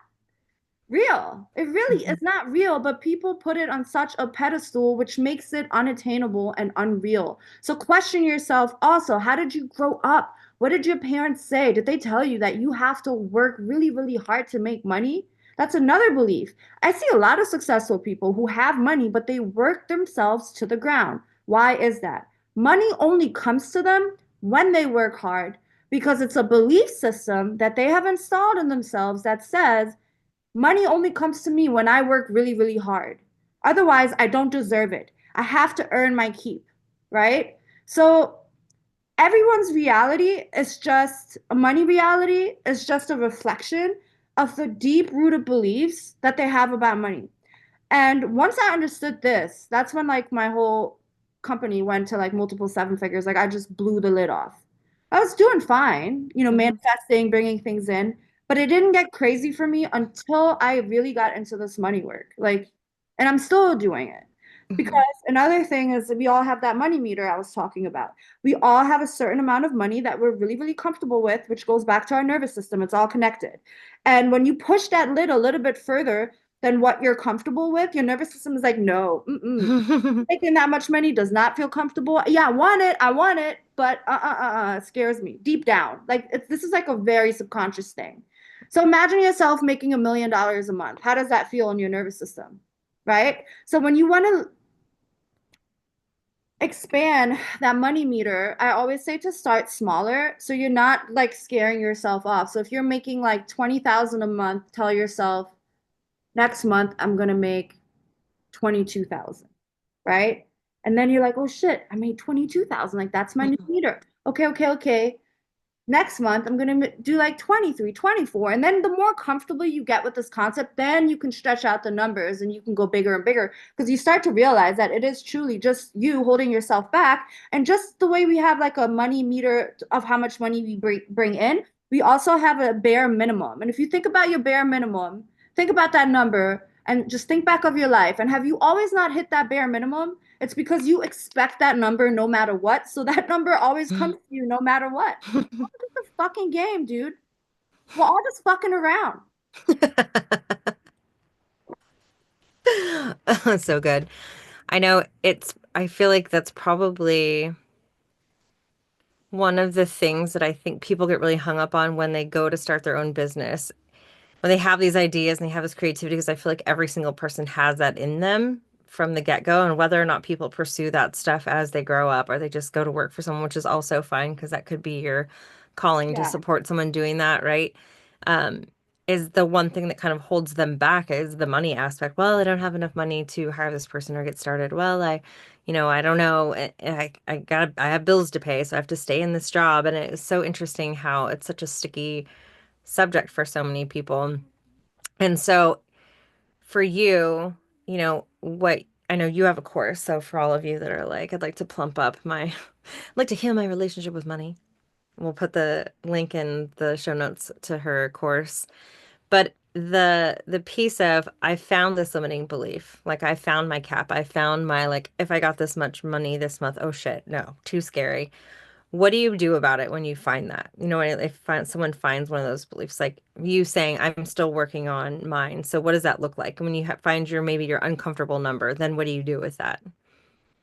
real. It really is
Mhm.
not real, but people put it on such a pedestal, which makes it unattainable and unreal. So question yourself also, how did you grow up? What did your parents say? Did they tell you that you have to work really, really hard to make money? That's another belief. I see a lot of successful people who have money, but they work themselves to the ground. Why is that? Money only comes to them when they work hard because it's a belief system that they have installed in themselves that says, money only comes to me when I work really, really hard. Otherwise, I don't deserve it. I have to earn my keep, right? So everyone's reality is just a money reality is just a reflection of the deep rooted beliefs that they have about money. And once I understood this, that's when like my whole company went to like multiple seven figures. Like I just blew the lid off. I was doing fine,
Mhm.
manifesting, bringing things in, but it didn't get crazy for me until I really got into this money work. Like, and I'm still doing it. Because
Mhm.
another thing is we all have that money meter I was talking about. We all have a certain amount of money that we're really, really comfortable with, which goes back to our nervous system. It's all connected. And when you push that lid a little bit further, than what you're comfortable with, your nervous system is like, no, making that much money does not feel comfortable. Yeah, I want it, but it scares me deep down. Like this is like a very subconscious thing. So imagine yourself making $1 million a month. How does that feel in your nervous system? Right? So when you want to expand that money meter, I always say to start smaller so you're not like scaring yourself off. So if you're making like 20,000 a month, tell yourself next month I'm going to make 22,000, right? And then you're like, "Oh shit, I made 22,000. Like that's my new
Mhm.
meter." Okay, okay, okay. Next month I'm going to do like 23, 24. And then the more comfortable you get with this concept, then you can stretch out the numbers and you can go bigger and bigger because you start to realize that it is truly just you holding yourself back. And just the way we have like a money meter of how much money we bring in, we also have a bare minimum. And if you think about your bare minimum, think about that number and just think back of your life. And have you always not hit that bare minimum? It's because you expect that number no matter what. So that number always comes to you no matter what. It's a fucking game, dude. We're all just fucking around.
So good. I know I feel like that's probably one of the things that I think people get really hung up on when they go to start their own business. When they have these ideas and they have this creativity, because I feel like every single person has that in them from the get-go, and whether or not people pursue that stuff as they grow up or they just go to work for someone, which is also fine because that could be your calling to
Yeah.
support someone doing that, right? Um, is the one thing that kind of holds them back is the money aspect. Well, I don't have enough money to hire this person or get started. Well, I don't know. I have bills to pay, so I have to stay in this job. And it's so interesting how it's such a sticky subject for so many people. And so for you, what I know you have a course. So for all of you that are like, I'd like to plump up I'd like to heal my relationship with money. We'll put the link in the show notes to her course. But the piece of I found this limiting belief, like I found my cap, I found my like if I got this much money this month, oh shit, no, too scary. What do you do about it when you find that? Someone finds one of those beliefs, like you saying, I'm still working on mine. So what does that look like? When you find maybe your uncomfortable number, then what do you do with that?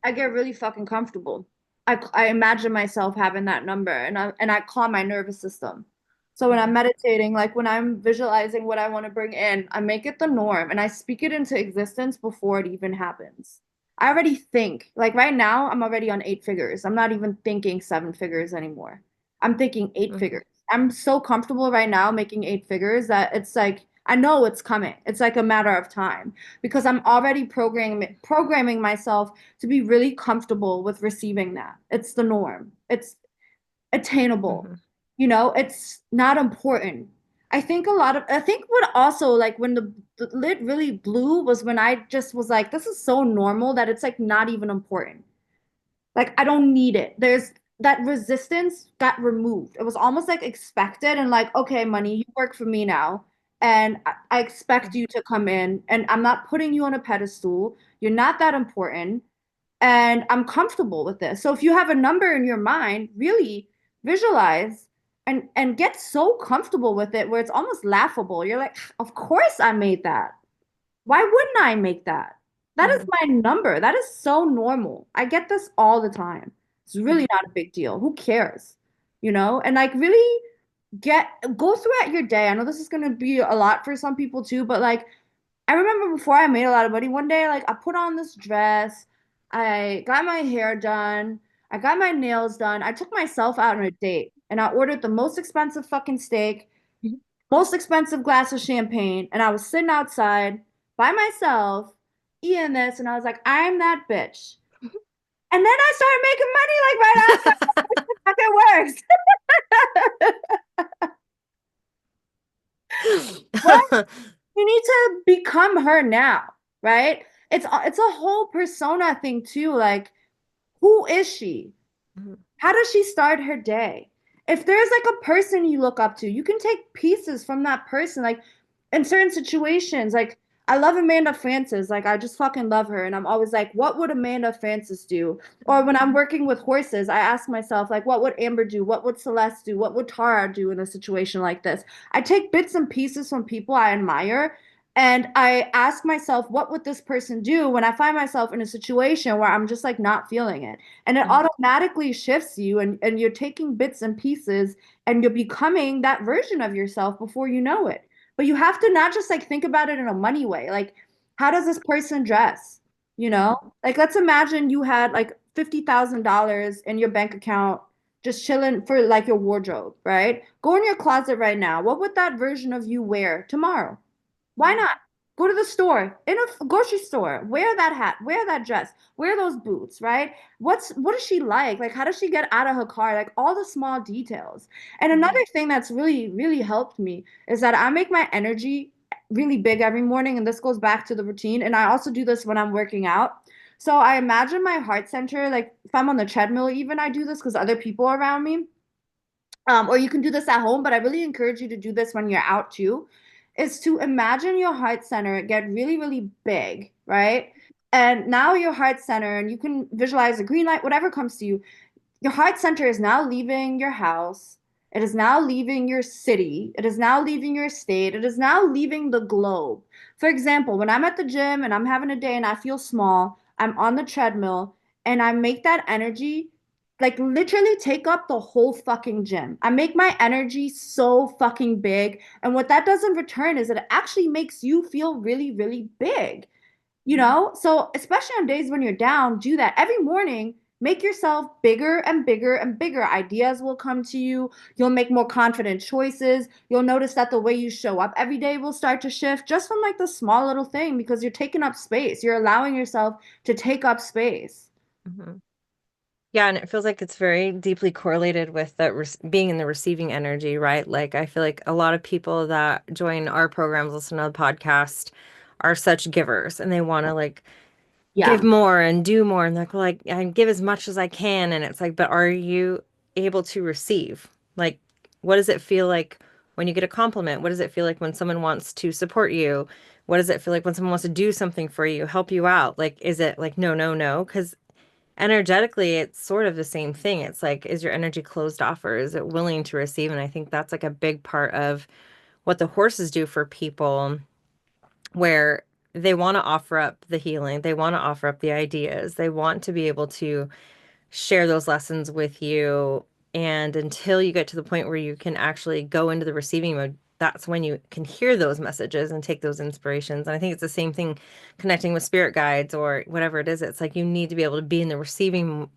I get really fucking comfortable. I imagine myself having that number and I calm my nervous system. So when I'm
Mhm.
meditating, like when I'm visualizing what I want to bring in, I make it the norm and I speak it into existence before it even happens. I already think, like right now, I'm already on 8 figures. I'm not even thinking 7 figures anymore. I'm thinking 8 figures. I'm so comfortable right now making 8 figures that it's like I know it's coming. It's like a matter of time because I'm already programming myself to be really comfortable with receiving that. It's the norm. It's attainable.
Mhm.
It's not important. I think what also like when the lid really blew was when I just was like, this is so normal that it's like not even important. Like I don't need it. There's that resistance got removed. It was almost like expected and like, okay, money, you work for me now. And I expect
Mhm.
you to come in and I'm not putting you on a pedestal. You're not that important. And I'm comfortable with this. So if you have a number in your mind, really visualize and get so comfortable with it where it's almost laughable. You're like, of course I made that. Why wouldn't I make that? That is
Mhm.
my number. That is so normal. I get this all the time. It's really not a big deal. Who cares? And like really get go throughout your day. I know this is gonna be a lot for some people too, but like I remember before I made a lot of money, one day like I put on this dress, I got my hair done, I got my nails done. I took myself out on a date and I ordered the most expensive fucking steak,
Mhm.
most expensive glass of champagne, and I was sitting outside by myself eating this, and I was like, I'm that bitch. And then I started making money like right after. It works. What? You need to become her now, right? It's a whole persona thing too. Like, who is she?
Mhm.
How does she start her day? If there's like a person you look up to, you can take pieces from that person. Like in certain situations, like I love Amanda Francis. Like I just fucking love her. And I'm always like, what would Amanda Francis do? Or when I'm working with horses, I ask myself, like, what would Amber do? What would Celeste do? What would Tara do in a situation like this? I take bits and pieces from people I admire And I ask myself, what would this person do when I find myself in a situation where I'm just like not feeling it? And it
Mhm.
automatically shifts you, and you're taking bits and pieces and you're becoming that version of yourself before you know it. But you have to not just like think about it in a money way. Like, how does this person dress? You know? Like, let's imagine you had like $50,000 in your bank account just chilling for like your wardrobe, right? Go in your closet right now. What would that version of you wear tomorrow? Why not? Go to the store, in a grocery store, wear that hat, wear that dress, wear those boots, right? What is she like? Like, how does she get out of her car? Like all the small details. And
Mhm.
another thing that's really, really helped me is that I make my energy really big every morning, and this goes back to the routine. And I also do this when I'm working out. So I imagine my heart center, like if I'm on the treadmill, even I do this because other people are around me. Or you can do this at home, but I really encourage you to do this when you're out too, is to imagine your heart center get really, really big, right? And now your heart center, and you can visualize a green light, whatever comes to you, your heart center is now leaving your house. It is now leaving your city. It is now leaving your state. It is now leaving the globe. For example, when I'm at the gym and I'm having a day and I feel small, I'm on the treadmill and I make that energy like literally take up the whole fucking gym. I make my energy so fucking big. And what that does in return is it actually makes you feel really, really big. So especially on days when you're down, do that every morning. Make yourself bigger and bigger and bigger. Ideas will come to you. You'll make more confident choices. You'll notice that the way you show up every day will start to shift just from like the small little thing because you're taking up space. You're allowing yourself to take up space.
Mhm. Yeah, and it feels like it's very deeply correlated with that being in the receiving energy, right? Like I feel like a lot of people that join our programs, listen to the podcast, are such givers and they want to like give
Yeah.
more and do more and like I give as much as I can and it's like, but are you able to receive? Like what does it feel like when you get a compliment? What does it feel like when someone wants to support you? What does it feel like when someone wants to do something for you, help you out? Like is it like no, no, no? Because energetically it's sort of the same thing. It's like is your energy closed off or is it willing to receive? And I think that's like a big part of what the horses do for people where they want to offer up the healing, they want to offer up the ideas, they want to be able to share those lessons with you. And until you get to the point where you can actually go into the receiving mode, that's when you can hear those messages and take those inspirations. And I think it's the same thing connecting with spirit guides or whatever it is. It's like you need to be able to be in the receiving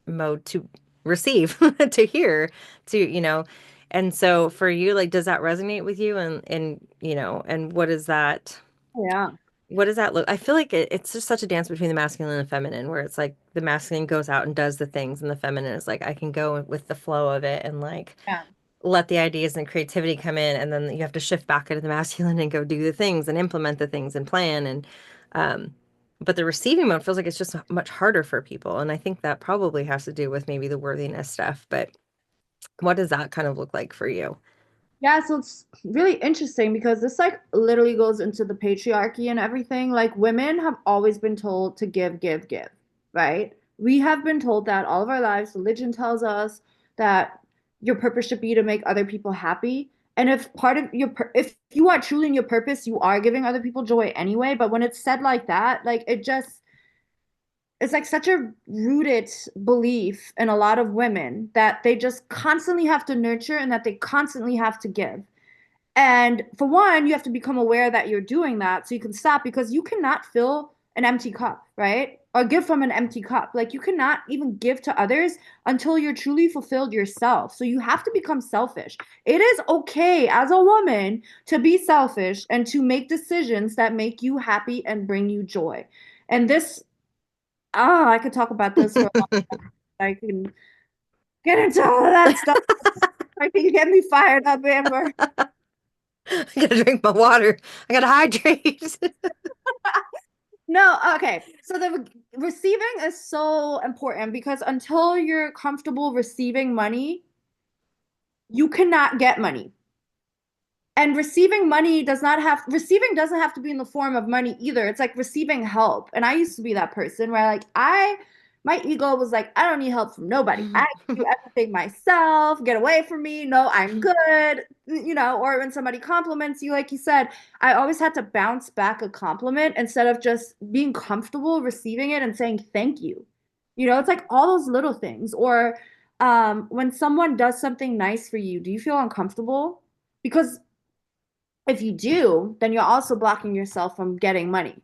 mode to receive, to hear, to. And so for you, like, does that resonate with you? And what is that?
Yeah.
What does that look? I feel like it's just such a dance between the masculine and the feminine, where it's like the masculine goes out and does the things, and the feminine is like, I can go with the flow of it and like
Yeah.
let the ideas and creativity come in, and then you have to shift back into the masculine and go do the things and implement the things and plan. Um, but the receiving mode feels like it's just much harder for people, and I think that probably has to do with maybe the worthiness stuff. But what does that kind of look like for you?
Yeah, so it's really interesting because this like literally goes into the patriarchy and everything. Like women have always been told to give, give, give, right? We have been told that all of our lives. Religion tells us that your purpose should be to make other people happy. And if part of if you are truly in your purpose, you are giving other people joy anyway. But when it's said like that, like it's like such a rooted belief in a lot of women that they just constantly have to nurture and that they constantly have to give. And for one, you have to become aware that you're doing that so you can stop because you cannot fill an empty cup, right? Or give from an empty cup. Like you cannot even give to others until you're truly fulfilled yourself. So you have to become selfish. It is okay as a woman to be selfish and to make decisions that make you happy and bring you joy. And this, I could talk about this for a long time. I can get into all of that stuff. I can get me fired up, Amber.
I gotta drink my water. I gotta hydrate.
No, okay. So the receiving is so important because until you're comfortable receiving money, you cannot get money. And receiving doesn't have to be in the form of money either. It's like receiving help. And I used to be that person where like I My ego was like, I don't need help from nobody. I can do everything myself. Get away from me. No, I'm good. Or when somebody compliments you, like you said, I always had to bounce back a compliment instead of just being comfortable receiving it and saying thank you. It's like all those little things. Or when someone does something nice for you, do you feel uncomfortable? Because if you do, then you're also blocking yourself from getting money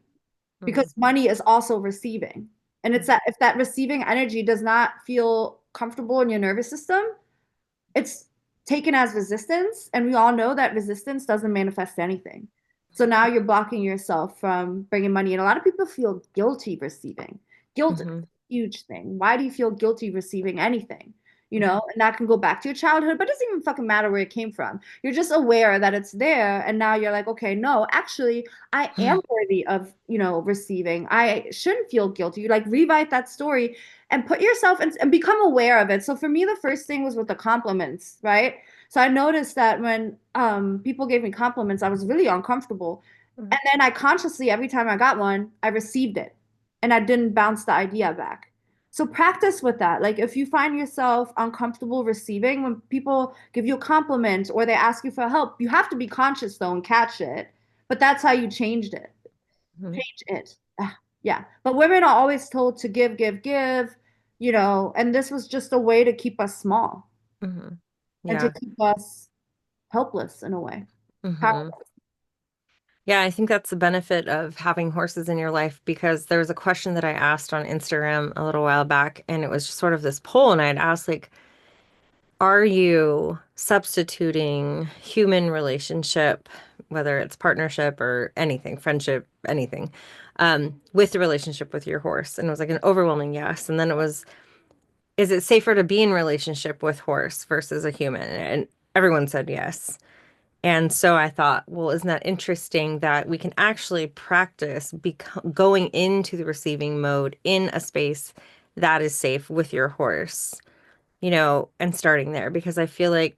Mm,
because money is also receiving. And it's that if that receiving energy does not feel comfortable in your nervous system, it's taken as resistance. And we all know that resistance doesn't manifest anything. So now you're blocking yourself from bringing money. And a lot of people feel guilty receiving. Guilt is
mhm,
a huge thing. Why do you feel guilty receiving anything?
mhm,
And that can go back to your childhood, but it doesn't even fucking matter where it came from. You're just aware that it's there. And now you're like, okay, no, actually, I am worthy of, receiving. I shouldn't feel guilty. You like rewrite that story and put yourself and become aware of it. So for me, the first thing was with the compliments, right? So I noticed that when people gave me compliments, I was really uncomfortable.
mhm,
And then I consciously, every time I got one, I received it and I didn't bounce the idea back. So practice with that. Like if you find yourself uncomfortable receiving when people give you a compliment or they ask you for help, you have to be conscious though and catch it. But that's how you changed it.
mhm,
Change it. Yeah. But women are always told to give, give, give, and this was just a way to keep us small
mhm.
and to
Yeah.
keep us helpless in a way.
Mhm.
Powerless.
Yeah, I think that's the benefit of having horses in your life because there was a question that I asked on Instagram a little while back, and it was just sort of this poll, and I had asked like, are you substituting human relationship, whether it's partnership or anything, friendship, anything, with the relationship with your horse? And it was like an overwhelming yes. And then it was, is it safer to be in relationship with horse versus a human? And everyone said yes. And so I thought, well, isn't that interesting that we can actually practice going into the receiving mode in a space that is safe with your horse, and starting there because I feel like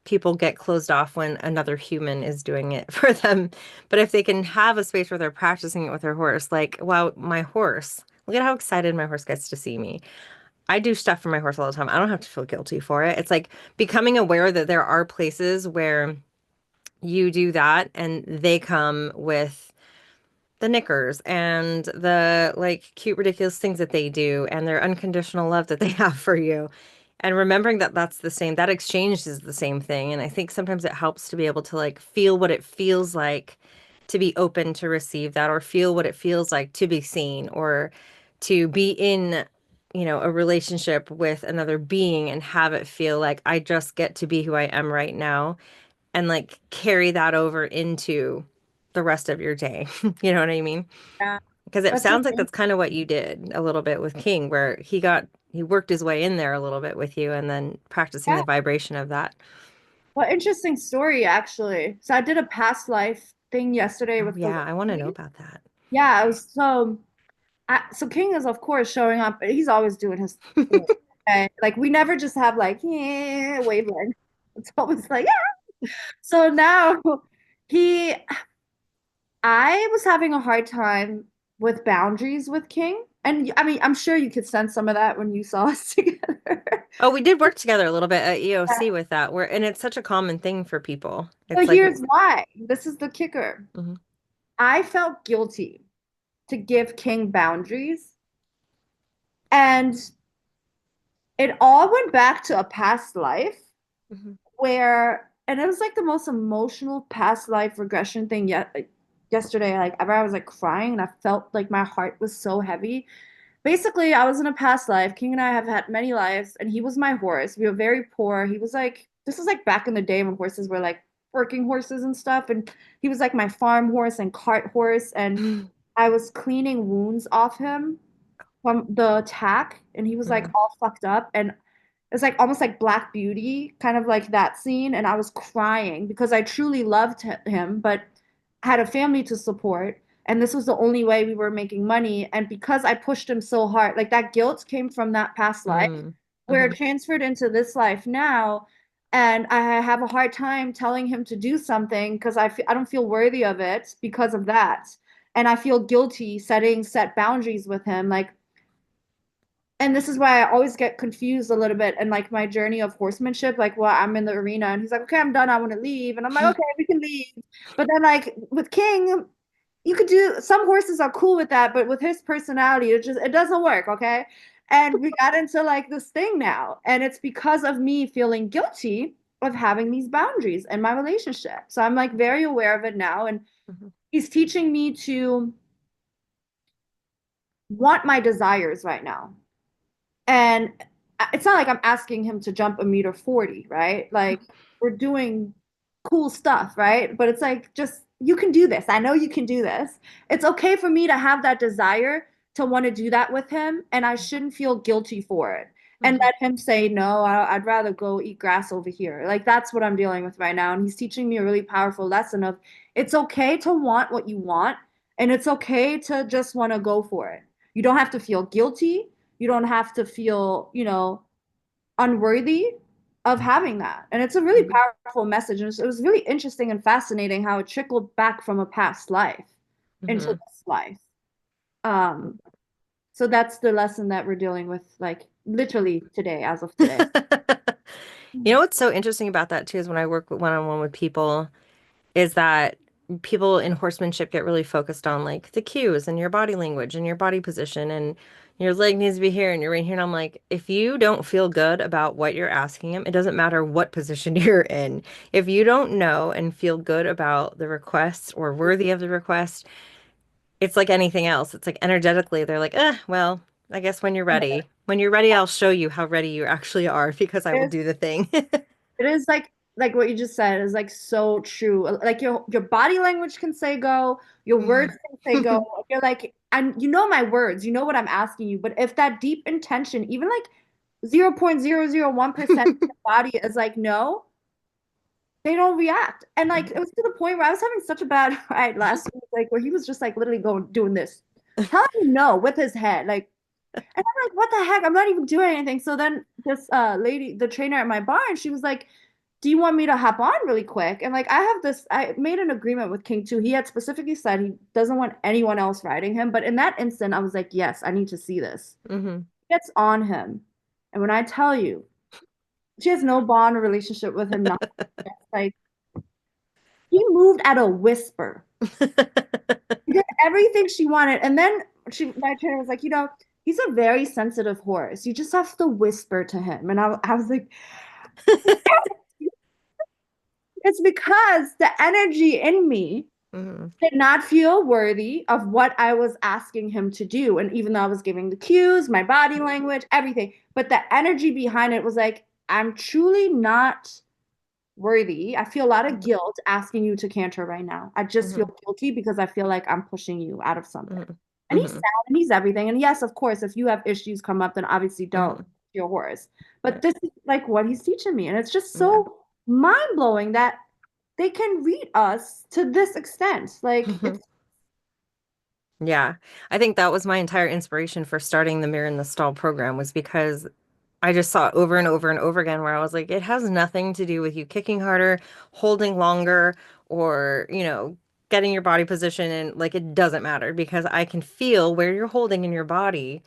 people get closed off when another human is doing it for them. But if they can have a space where they're practicing it with their horse, like, wow, my horse, look at how excited my horse gets to see me. I do stuff for my horse all the time. I don't have to feel guilty for it. It's like becoming aware that there are places where you do that and they come with the knickers and the like cute, ridiculous things that they do and their unconditional love that they have for you. And remembering that that's the same, that exchange is the same thing. And I think sometimes it helps to be able to like feel what it feels like to be open to receive that or feel what it feels like to be seen or to be in, a relationship with another being and have it feel like I just get to be who I am right now and like carry that over into the rest of your day. You know what I mean?
Yeah.
Because it
That's so
sounds like that's
interesting.
kind of what you did a little bit with King, where he worked his way in there a little bit with you and then practicing
Yeah.
the vibration of that.
Well, interesting story, actually. So I did a past life thing yesterday
Oh
with the
yeah, I want to know
lady.
about that.
Yeah, I was so King is of course showing up. He's always doing his thing. And like we never just have like yeah wavelength. It's always like yeah. So now he I was having a hard time with boundaries with King. And I mean, I'm sure you could sense some of that when you saw us together.
Oh, we did work together a little bit at EOC with that, where and it's such a common thing for people.
So
It's like,
here's why. This is the kicker.
mhm,
I felt guilty to give King boundaries. And it all went back to a past life
mhm,
and it was like the most emotional past life regression thing yet. Like, yesterday, like ever, I was like crying and I felt like my heart was so heavy. Basically, I was in a past life. King and I have had many lives, and he was my horse. We were very poor. He was like, this was like back in the day when horses were like working horses and stuff. And he was like my farm horse and cart horse. And
mhm,
I was cleaning wounds off him from the attack, and he was like
mhm,
all fucked up. And it's like almost like Black Beauty, kind of like that scene. And I was crying because I truly loved him, but had a family to support. And this was the only way we were making money. And because I pushed him so hard, like that guilt came from that past life
mhm,
where it
mhm,
transferred into this life now. And I have a hard time telling him to do something because I don't feel worthy of it because of that. And I feel guilty setting set boundaries with him. Like and this is why I always get confused a little bit in like my journey of horsemanship. Like, well, I'm in the arena and he's like, okay, I'm done. I want to leave. And I'm like, okay, we can leave. But then like with King, you could do some horses are cool with that, but with his personality, it doesn't work, okay? And we got into like this thing now. And it's because of me feeling guilty of having these boundaries in my relationship. So I'm like very aware of it now. And
Mhm.
he's teaching me to want my desires right now. And it's not like I'm asking him to jump a meter 40, right? Like we're doing cool stuff, right? But it's like, just, you can do this. I know you can do this. It's okay for me to have that desire to want to do that with him, and I shouldn't feel guilty for it. And
Mhm.
let him say, no, I'd rather go eat grass over here. Like that's what I'm dealing with right now. And he's teaching me a really powerful lesson of it's okay to want what you want, and it's okay to just want to go for it. You don't have to feel guilty. You don't have to feel, unworthy of having that. And it's a really
Mhm.
powerful message. And it was really interesting and fascinating how it trickled back from a past life into
Mhm.
this life. Um, so that's the lesson that we're dealing with, like literally today, as of today.
You know what's so interesting about that too is when I work one-on-one with people, is that people in horsemanship get really focused on like the cues and your body language and your body position and your leg needs to be here and you're right here. And I'm like, if you don't feel good about what you're asking him, it doesn't matter what position you're in. If you don't know and feel good about the request or worthy of the request, it's like anything else. It's like energetically, they're like, well, I guess when you're ready. When you're ready, I'll show you how ready you actually are because I will
It
do the thing.
is like what you just said is like so true. Like your body language can say go, your words
Mhm.
can say go. You're like, and you know my words, you know what I'm asking you. But if that deep intention, even like 0.001% of the body is like no, they don't react. And like it was to the point where I was having such a bad ride last week, like where he was just like literally going doing this, telling me no with his head, like, and I'm like, what the heck? I'm not even doing anything. So then this lady, the trainer at my barn, she was like, do you want me to hop on really quick? And like I made an agreement with King too. He had specifically said he doesn't want anyone else riding him. But in that instant, I was like, yes, I need to see this.
Hmm.
He gets on him. And when I tell you, she has no bond or relationship with him, nothing. Like he moved at a whisper. He did everything she wanted. And then my trainer was like, he's a very sensitive horse. You just have to whisper to him. And I was like, it's because the energy in me
Hmm.
did not feel worthy of what I was asking him to do. And even though I was giving the cues, my body language, everything, but the energy behind it was like, I'm truly not worthy. I feel a lot of guilt asking you to canter right now. I just feel
Hmm.
guilty because I feel like I'm pushing you out of something.
Hmm.
And he's sad
Hmm.
and he's everything. And yes, of course, if you have issues come up, then obviously don't
Hmm.
your horse. But
Right.
this is like what he's teaching me. And it's just
Yeah.
so mind blowing that they can read us to this extent. Like it's
Yeah. I think that was my entire inspiration for starting the Mirror in the Stall program was because I just saw it over and over and over again where I was like, it has nothing to do with you kicking harder, holding longer, or, getting your body position and like it doesn't matter because I can feel where you're holding in your body.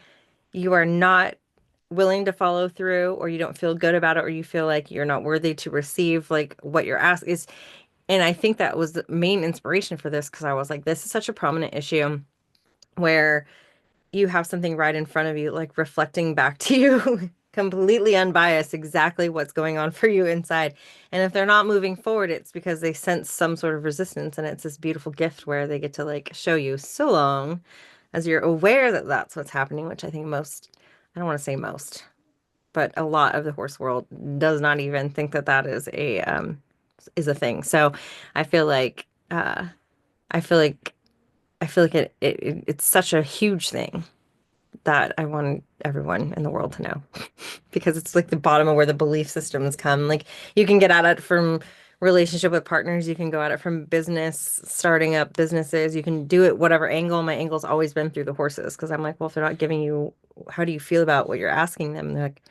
You are not willing to follow through or you don't feel good about it or you feel like you're not worthy to receive like what you're asked is. And I think that was the main inspiration for this because I was like, this is such a prominent issue where you have something right in front of you, like reflecting back to you, completely unbiased, exactly what's going on for you inside. And if they're not moving forward, it's because they sense some sort of resistance. And it's this beautiful gift where they get to like show you so long as you're aware that that's what's happening, which I think most, I don't want to say most, but a lot of the horse world does not even think that that is a thing. So I feel like, I feel like, I feel like it's such a huge thing that I want everyone in the world to know because it's like the bottom of where the belief systems come. Like you can get at it from relationship with partners, you can go at it from business, starting up businesses, you can do it whatever angle. My angle's always been through the horses because I'm like, well, if they're not giving you, how do you feel about what you're asking them? And they're like,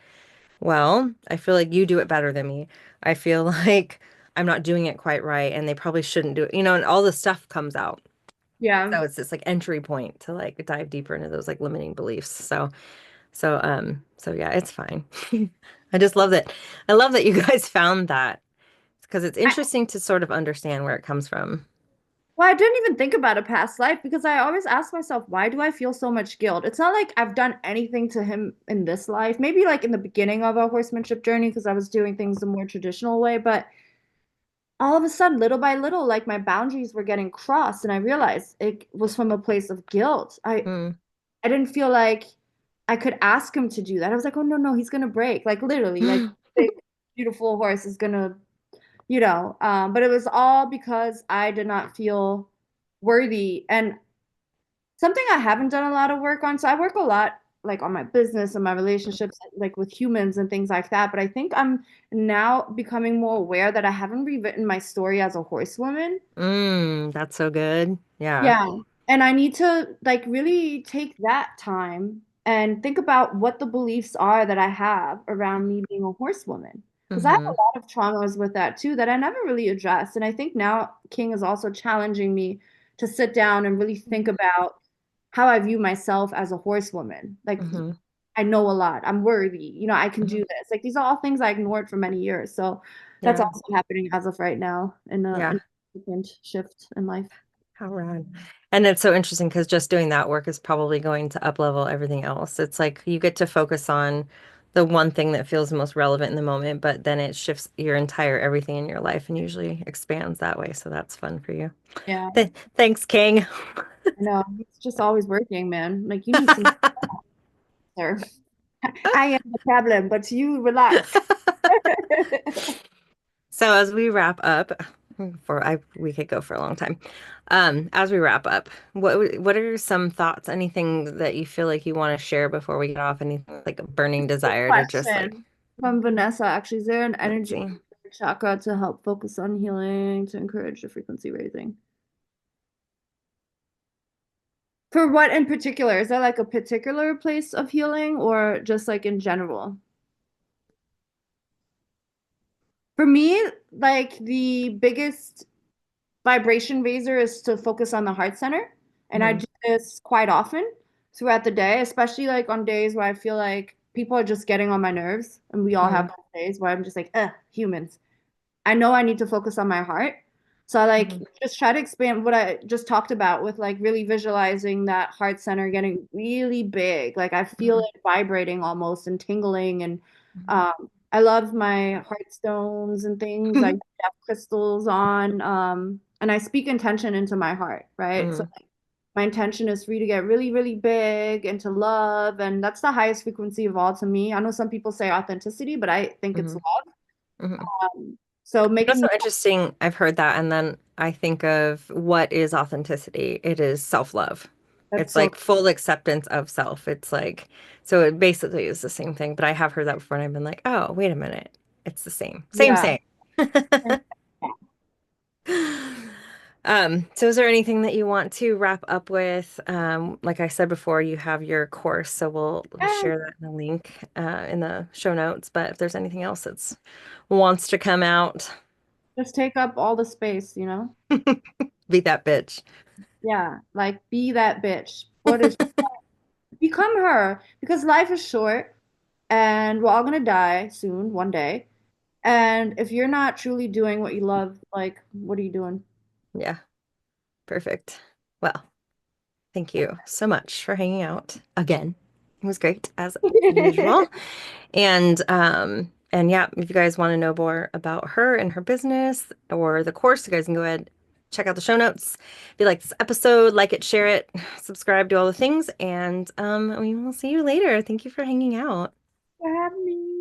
well, I feel like you do it better than me. I feel like I'm not doing it quite right and they probably shouldn't do it, and all the stuff comes out.
yeah.
So it's this like entry point to like dive deeper into those like limiting beliefs. So So yeah, it's fine. I just love that. I love that you guys found that because it's
I,
interesting to sort of understand where it comes from.
well, I didn't even think about a past life because I always ask myself, why do I feel so much guilt? It's not like I've done anything to him in this life. Maybe like in the beginning of our horsemanship journey because I was doing things the more traditional way, but all of a sudden, little by little, like my boundaries were getting crossed, and I realized it was from a place of guilt.
Mm.
I didn't feel like I could ask him to do that. I was like, oh no, no, he's gonna break. Like literally, like big, beautiful horse is gonna, but it was all because I did not feel worthy. And something I haven't done a lot of work on. So I work a lot like on my business and my relationships like with humans and things like that. But I think I'm now becoming more aware that I haven't rewritten my story as a horsewoman.
That's so good. Yeah.
Yeah. And I need to like really take that time and think about what the beliefs are that I have around me being a horsewoman. Because I have
Hmm.
a lot of traumas with that too that I never really addressed. And I think now King is also challenging me to sit down and really think about how I view myself as a horsewoman. Like
Hmm.
I know a lot. I'm worthy. I can do
Hmm.
this. Like these are all things I ignored for many years. So that's
Yeah.
also happening as of right now in
Yeah.
a different shift in life.
How rad. And it's so interesting because just doing that work is probably going to up level everything else. It's like you get to focus on the one thing that feels most relevant in the moment, but then it shifts your entire everything in your life and usually expands that way. So that's fun for you.
Yeah.
Thanks, King.
I know. It's just always working, man. Like you need some sir. I am the problem, but you relax.
So as we wrap up, we could go for a long time. As we wrap up, what are some thoughts, anything that you feel like you want to share before we get off? Anything like a burning
Good
desire to just like,
question from Vanessa. Actually, is there an
let's
energy
see.
chakra to help focus on healing, to encourage the frequency raising? For what in particular? Is that like a particular place of healing or just like in general? For me, like the biggest vibration raiser is to focus on the heart center. And I
Hmm.
do this quite often throughout the day, especially like on days where I feel like people are just getting on my nerves. And we all have
Hmm.
those days where I'm just like, humans. I know I need to focus on my heart. So I like
Hmm.
just try to expand what I just talked about with like really visualizing that heart center getting really big. Like I feel
Hmm.
it vibrating almost and tingling. And
Hmm.
I love my heart stones and things. I have crystals on. And I speak intention into my heart, right? So
Hmm.
like, my intention is for you to get really, really big and to love. And that's the highest frequency of all to me. I know some people say authenticity, but I think it's
Hmm.
love.
Hmm.
So
That's
making
so interesting. I've heard that, and then I think of what is authenticity. It is self-love.
that's
It's
so
like full acceptance of self. It's like, so it basically is the same thing, but I have heard that before and I've been like, oh, wait a minute. It's the same. Same,
yeah.
same. So is there anything that you want to wrap up with? Like I said before, you have your course, so we'll
Yeah,
share that in the link in the show notes. But if there's anything else that's wants to come out,
just take up all the space, you know?
be that bitch.
Yeah, like be that bitch. What is become her because life is short and we're all gonna die soon, one day. And if you're not truly doing what you love, like what are you doing?
Yeah, perfect. Well, thank you so much for hanging out again. It was great as usual. And yeah, if you guys want to know more about her and her business or the course, you guys can go ahead, check out the show notes. If you like this episode, like it, share it, subscribe, do all the things, and we will see you later. Thank you for hanging out.
For having me.